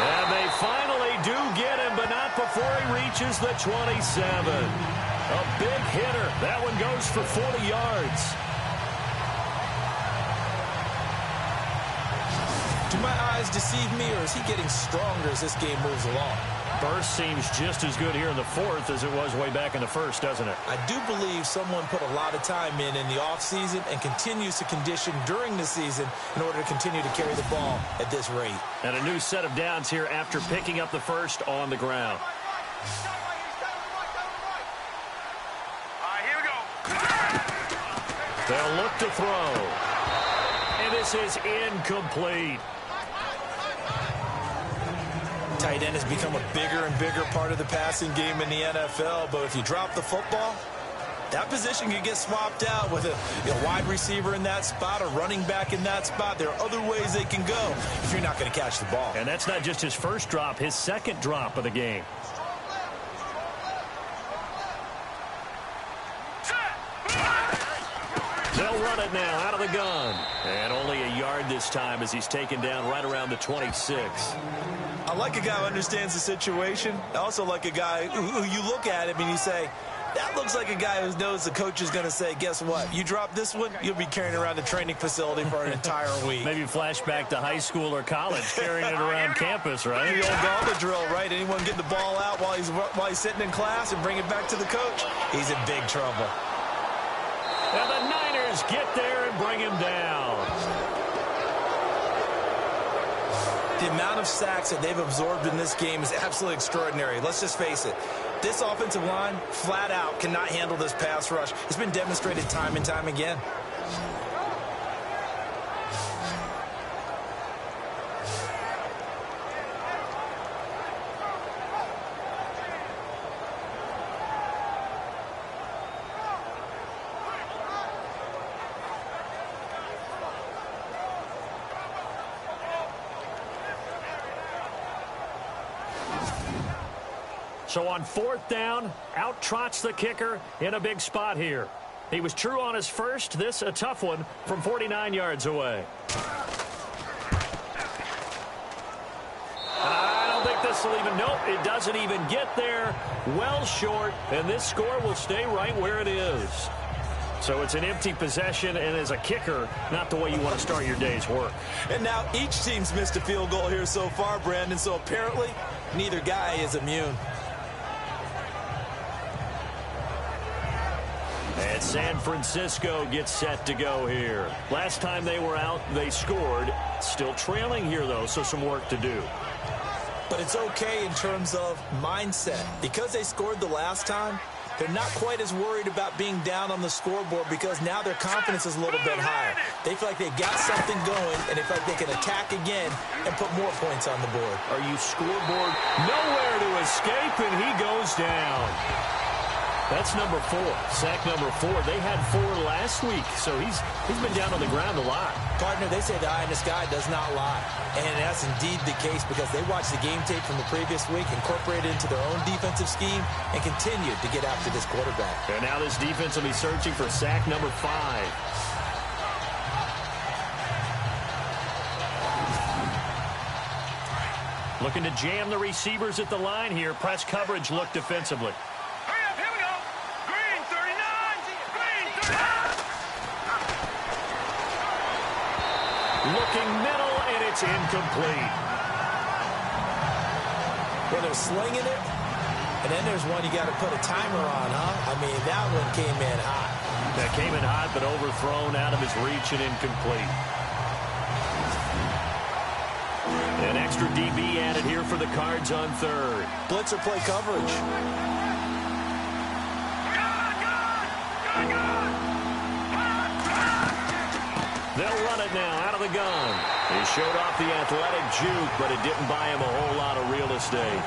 And they finally do get him, but not before he reaches the 27. A big hitter. That one goes for 40 yards. Do my eyes deceive me, or is he getting stronger as this game moves along? Burst seems just as good here in the 4th as it was way back in the 1st, doesn't it? I do believe someone put a lot of time in the offseason and continues to condition during the season in order to continue to carry the ball at this rate. And a new set of downs here after picking up the 1st on the ground. Here we go. They'll look to throw. And this is incomplete. Tight end has become a bigger and bigger part of the passing game in the NFL, but if you drop the football, that position can get swapped out with a wide receiver in that spot, a running back in that spot. There are other ways they can go if you're not going to catch the ball. And that's not just his first drop, his 2nd drop of the game. They'll run it now out of the gun. And only a yard this time as he's taken down right around the 26. I like a guy who understands the situation. I also like a guy who you look at him and you say, that looks like a guy who knows the coach is going to say, guess what? You drop this one, you'll be carrying around the training facility for an entire week. Maybe flashback to high school or college, carrying it around campus, right? The old gauntlet drill, right? Anyone get the ball out while he's sitting in class and bring it back to the coach? He's in big trouble. And the Niners get there and bring him down. The amount of sacks that they've absorbed in this game is absolutely extraordinary. Let's just face it. This offensive line, flat out, cannot handle this pass rush. It's been demonstrated time and time again. So on 4th down, out trots the kicker in a big spot here. He was true on his first. This a tough one from 49 yards away. I don't think this will even, nope, it doesn't even get there. Well short, and this score will stay right where it is. So it's an empty possession, and as a kicker, not the way you want to start your day's work. And now each team's missed a field goal here so far, Brandon, so apparently neither guy is immune. And San Francisco gets set to go here. Last time they were out, they scored. Still trailing here, though, so some work to do. But it's okay in terms of mindset. Because they scored the last time, they're not quite as worried about being down on the scoreboard because now their confidence is a little bit higher. They feel like they got something going, and they feel like they can attack again and put more points on the board. Are you scoreboard? Nowhere to escape, and he goes down. That's number 4, sack number 4. They had 4 last week, so he's been down on the ground a lot. Partner, they say the eye in the sky does not lie. And that's indeed the case because they watched the game tape from the previous week, incorporated it into their own defensive scheme, and continued to get after this quarterback. And now this defense will be searching for sack number 5. Looking to jam the receivers at the line here. Press coverage look defensively. Looking middle, and it's incomplete. Well, they're slinging it, and then there's one you got to put a timer on, huh? I mean, that one came in hot. That came in hot, but overthrown out of his reach and incomplete. An extra DB added here for the Cards on 3rd. Blitzer play coverage. They'll run it now out of the gun. He showed off the athletic juke, but it didn't buy him a whole lot of real estate.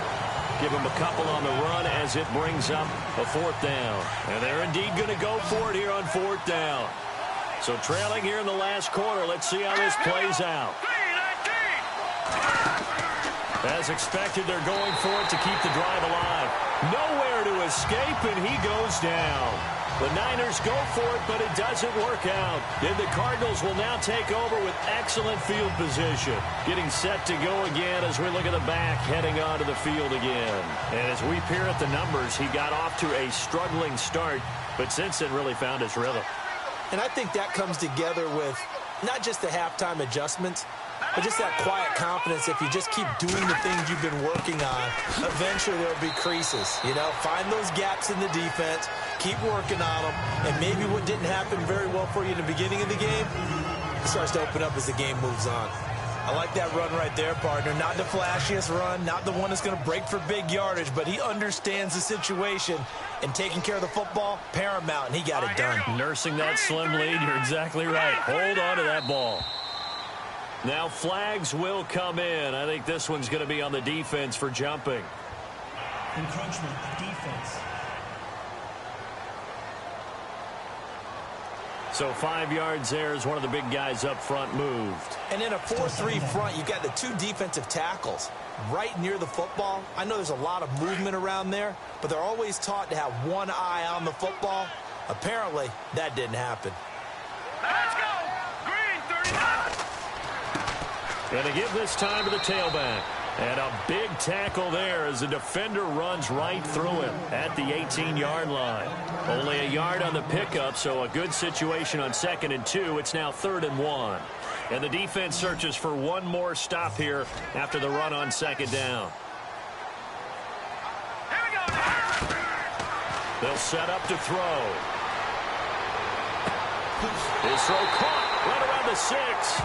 Give him a couple on the run as it brings up a 4th down. And they're indeed going to go for it here on 4th down. So trailing here in the last quarter. Let's see how this plays out. As expected, they're going for it to keep the drive alive. Nowhere to escape, and he goes down. The Niners go for it, but it doesn't work out. And the Cardinals will now take over with excellent field position. Getting set to go again as we look at the back, heading onto the field again. And as we peer at the numbers, he got off to a struggling start, but since then really found his rhythm. And I think that comes together with not just the halftime adjustments, but just that quiet confidence. If you just keep doing the things you've been working on, eventually there will be creases. You know, find those gaps in the defense, keep working on them, and maybe what didn't happen very well for you in the beginning of the game, it starts to open up as the game moves on. I like that run right there, partner. Not the flashiest run, not the one that's going to break for big yardage, but he understands the situation, and taking care of the football, paramount, and he got it done. Nursing that slim lead, you're exactly right. Hold on to that ball. Now flags will come in. I think this one's going to be on the defense for jumping. Encroachment, defense. So 5 yards there as one of the big guys up front moved. And in a 4-3 front, you've got the 2 defensive tackles right near the football. I know there's a lot of movement around there, but they're always taught to have one eye on the football. Apparently, that didn't happen. Let's go! Green 39! Going to give this time to the tailback. And a big tackle there as the defender runs right through him at the 18-yard line. Only a yard on the pickup, so a good situation on 2nd and 2. It's now 3rd and 1. And the defense searches for one more stop here after the run on 2nd down. Here we go! They'll set up to throw. His throw caught right around the 6.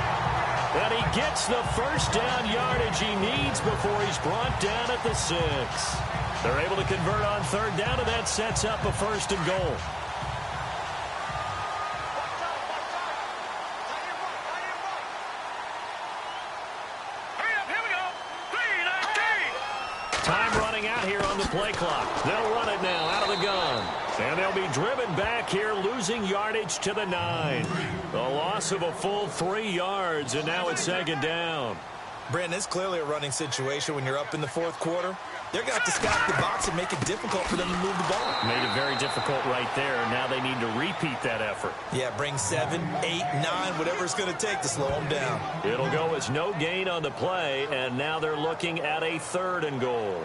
And he gets the first down yardage he needs before he's brought down at the 6. They're able to convert on third down, and that sets up a first and goal. Time running out here on the play clock. They'll run it now out of the gun. And they'll be driven back here, losing yardage to the 9. The loss of a full 3 yards, and now it's second down. Brandon, it's clearly a running situation when you're up in the fourth quarter. They're going to have to stack the box and make it difficult for them to move the ball. Made it very difficult right there. Now they need to repeat that effort. Yeah, bring 7, 8, 9, whatever it's going to take to slow them down. It'll go as no gain on the play, and now they're looking at a third and goal.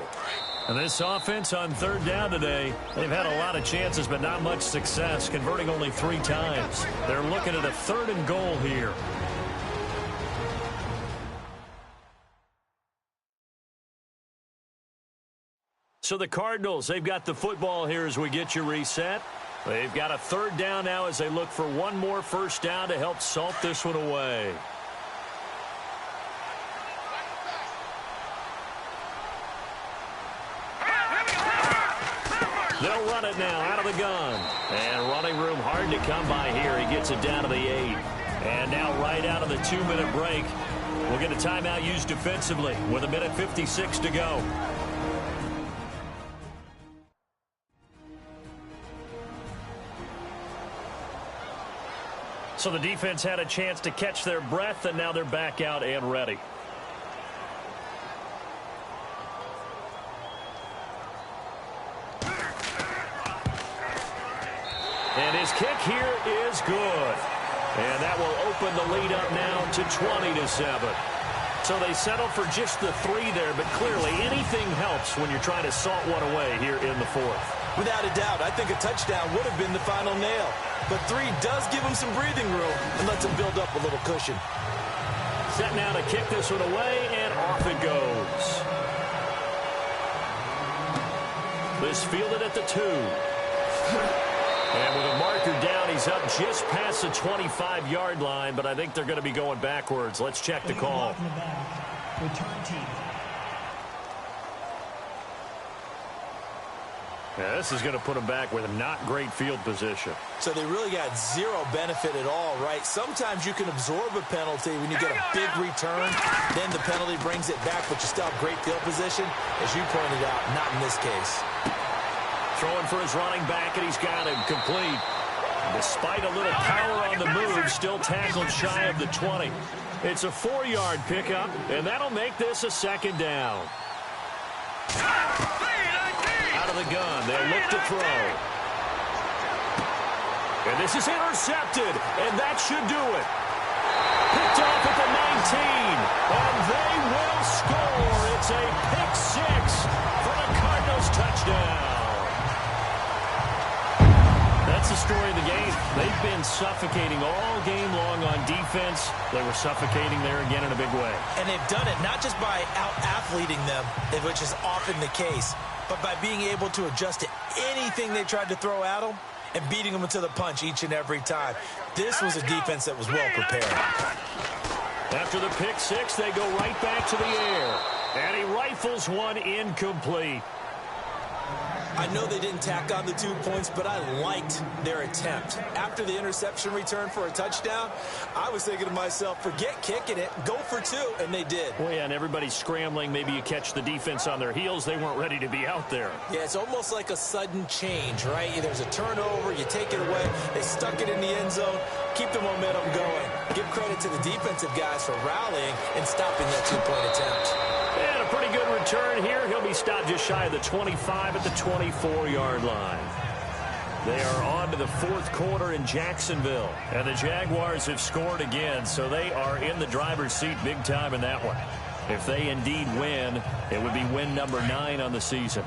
And this offense on third down today, they've had a lot of chances but not much success, converting only 3 times. They're looking at a third and goal here. So the Cardinals, they've got the football here as we get you reset. They've got a third down now as they look for one more first down to help salt this one away. They'll run it now out of the gun. And running room hard to come by here. He gets it down to the 8. And now right out of the 2-minute break, we'll get a timeout used defensively with 1:56 to go. So the defense had a chance to catch their breath, and now they're back out and ready. And his kick here is good. And that will open the lead up now to 20-7. So they settle for just the 3 there, but clearly anything helps when you're trying to salt one away here in the fourth. Without a doubt, I think a touchdown would have been the final nail. But 3 does give him some breathing room and lets him build up a little cushion. Set now to kick this one away, and off it goes. This fielded at the 2. And with a marker down, he's up just past the 25-yard line, but I think they're going to be going backwards. Let's check the call. Return team. Yeah, this is going to put them back with a not great field position. So they really got 0 benefit at all, right? Sometimes you can absorb a penalty when you get a big return. Then the penalty brings it back, but you still have great field position. As you pointed out, not in this case. Throwing for his running back, and he's got him complete. Despite a little power on the move, still tackled shy of the 20. It's a 4-yard pickup, and that'll make this a second down. Out of the gun, they'll look to throw. And this is intercepted, and that should do it. Picked off at the 19, and they will score. It's a pick 6 for the Cardinals touchdown. That's the story of the game. They've been suffocating all game long on defense. They were suffocating there again in a big way. And they've done it not just by out-athleting them, which is often the case, but by being able to adjust to anything they tried to throw at them and beating them to the punch each and every time. This was a defense that was well prepared. After the pick 6, they go right back to the air. And he rifles one incomplete. I know they didn't tack on the 2 points, but I liked their attempt. After the interception return for a touchdown, I was thinking to myself, forget kicking it, go for 2, and they did. Well, yeah, and everybody's scrambling. Maybe you catch the defense on their heels. They weren't ready to be out there. Yeah, it's almost like a sudden change, right? There's a turnover, you take it away, they stuck it in the end zone, keep the momentum going. Give credit to the defensive guys for rallying and stopping that 2-point attempt. And a pretty good return here. He'll be stopped just shy of the 25 at the 24-yard line. They are on to the fourth quarter in Jacksonville. And the Jaguars have scored again, so they are in the driver's seat big time in that one. If they indeed win, it would be win number 9 on the season.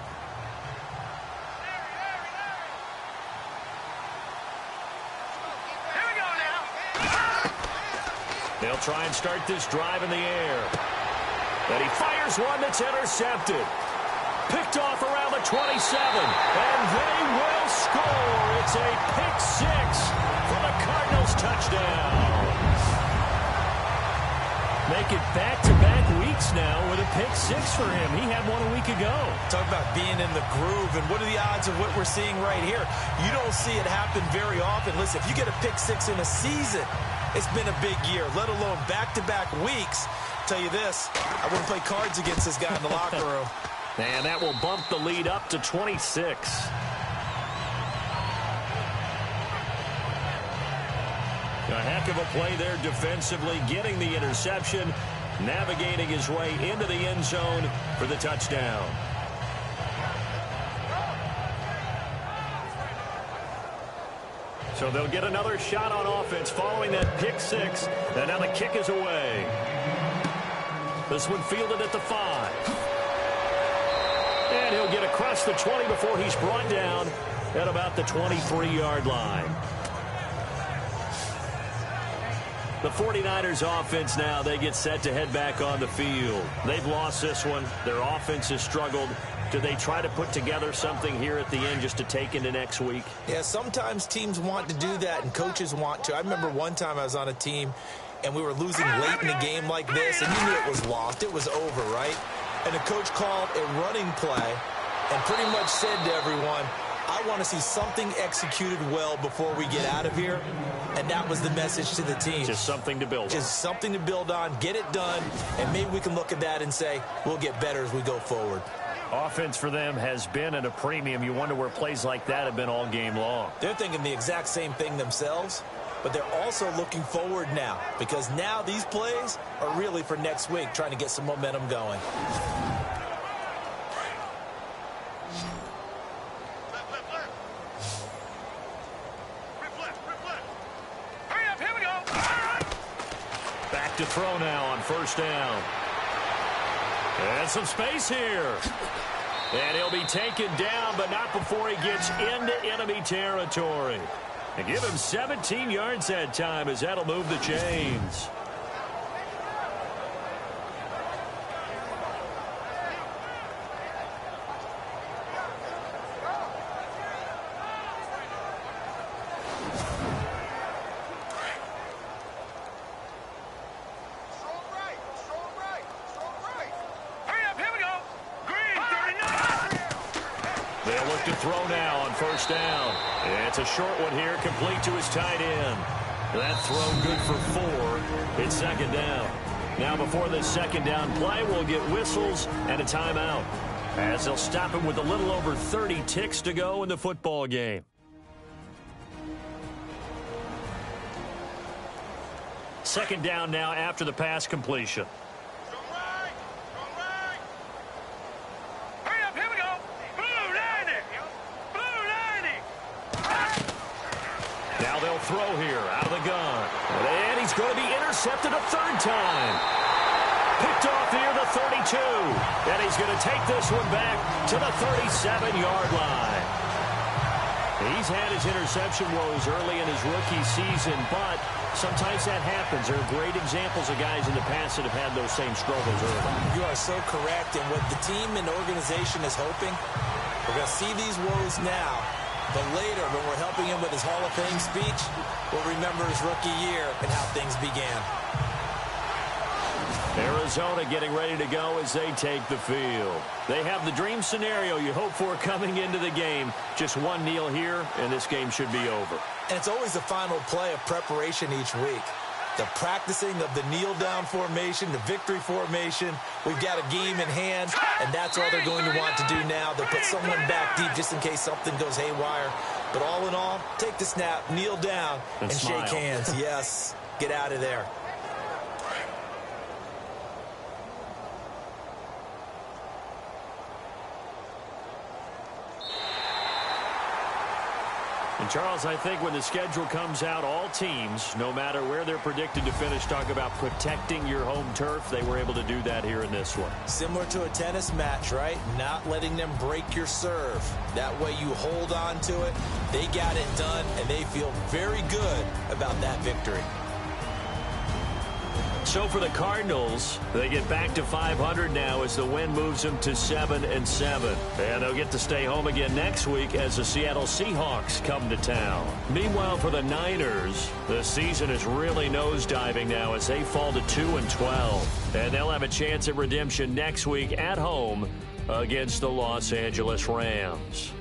Here we go now. They'll try and start this drive in the air. And he fires one that's intercepted. Picked off around the 27. And they will score. It's a pick 6 for the Cardinals touchdown. Make it back-to-back weeks now with a pick six for him. He had one a week ago. Talk about being in the groove, and what are the odds of what we're seeing right here? You don't see it happen very often. Listen, if you get a pick six in a season, it's been a big year, let alone back-to-back weeks. Tell you this, I wouldn't play cards against this guy in the locker room. And that will bump the lead up to 26. A heck of a play there defensively, getting the interception, navigating his way into the end zone for the touchdown. So they'll get another shot on offense following that pick six. And now the kick is away. This one fielded at the 5. And he'll get across the 20 before he's brought down at about the 23-yard line. The 49ers offense now, they get set to head back on the field. They've lost this one. Their offense has struggled. Do they try to put together something here at the end just to take into next week? Yeah, sometimes teams want to do that and coaches want to. I remember one time I was on a team and we were losing late in the game like this, and you knew it was lost. It was over, right? And the coach called a running play and pretty much said to everyone, I want to see something executed well before we get out of here. And that was the message to the team. Just something to build on. Just something to build on, get it done, and maybe we can look at that and say, we'll get better as we go forward. Offense for them has been at a premium. You wonder where plays like that have been all game long. They're thinking the exact same thing themselves, but they're also looking forward now, because now these plays are really for next week, trying to get some momentum going. To throw now on first down. And some space here. And he'll be taken down, but not before he gets into enemy territory. And give him 17 yards that time, as that'll move the chains. To throw now on first down. It's a short one here, complete to his tight end. That throw good for 4. It's second down. Now before this second down play, we'll get whistles and a timeout, as they'll stop him with a little over 30 ticks to go in the football game. Second down now after the pass completion. Throw here out of the gun. And he's going to be intercepted a third time. Picked off here the 32. And he's going to take this one back to the 37-yard line. He's had his interception woes early in his rookie season, but sometimes that happens. There are great examples of guys in the past that have had those same struggles early. You are so correct. And what the team and organization is hoping, we're going to see these woes now. But later, when we're helping him with his Hall of Fame speech, we'll remember his rookie year and how things began. Arizona getting ready to go as they take the field. They have the dream scenario you hope for coming into the game. Just one kneel here, and this game should be over. And it's always the final play of preparation each week. The practicing of the kneel-down formation, the victory formation. We've got a game in hand, and that's all they're going to want to do now. They'll put someone back deep just in case something goes haywire. But all in all, take the snap, kneel down, and shake hands. Yes, get out of there. And Charles, I think when the schedule comes out, all teams, no matter where they're predicted to finish, talk about protecting your home turf. They were able to do that here in this one. Similar to a tennis match, right? Not letting them break your serve. That way you hold on to it. They got it done, and they feel very good about that victory. so for the Cardinals, they get back to 500 now as the win moves them to 7-7. And they'll get to stay home again next week as the Seattle Seahawks come to town. Meanwhile, for the Niners, the season is really nosediving now as they fall to 2-12. And they'll have a chance at redemption next week at home against the Los Angeles Rams.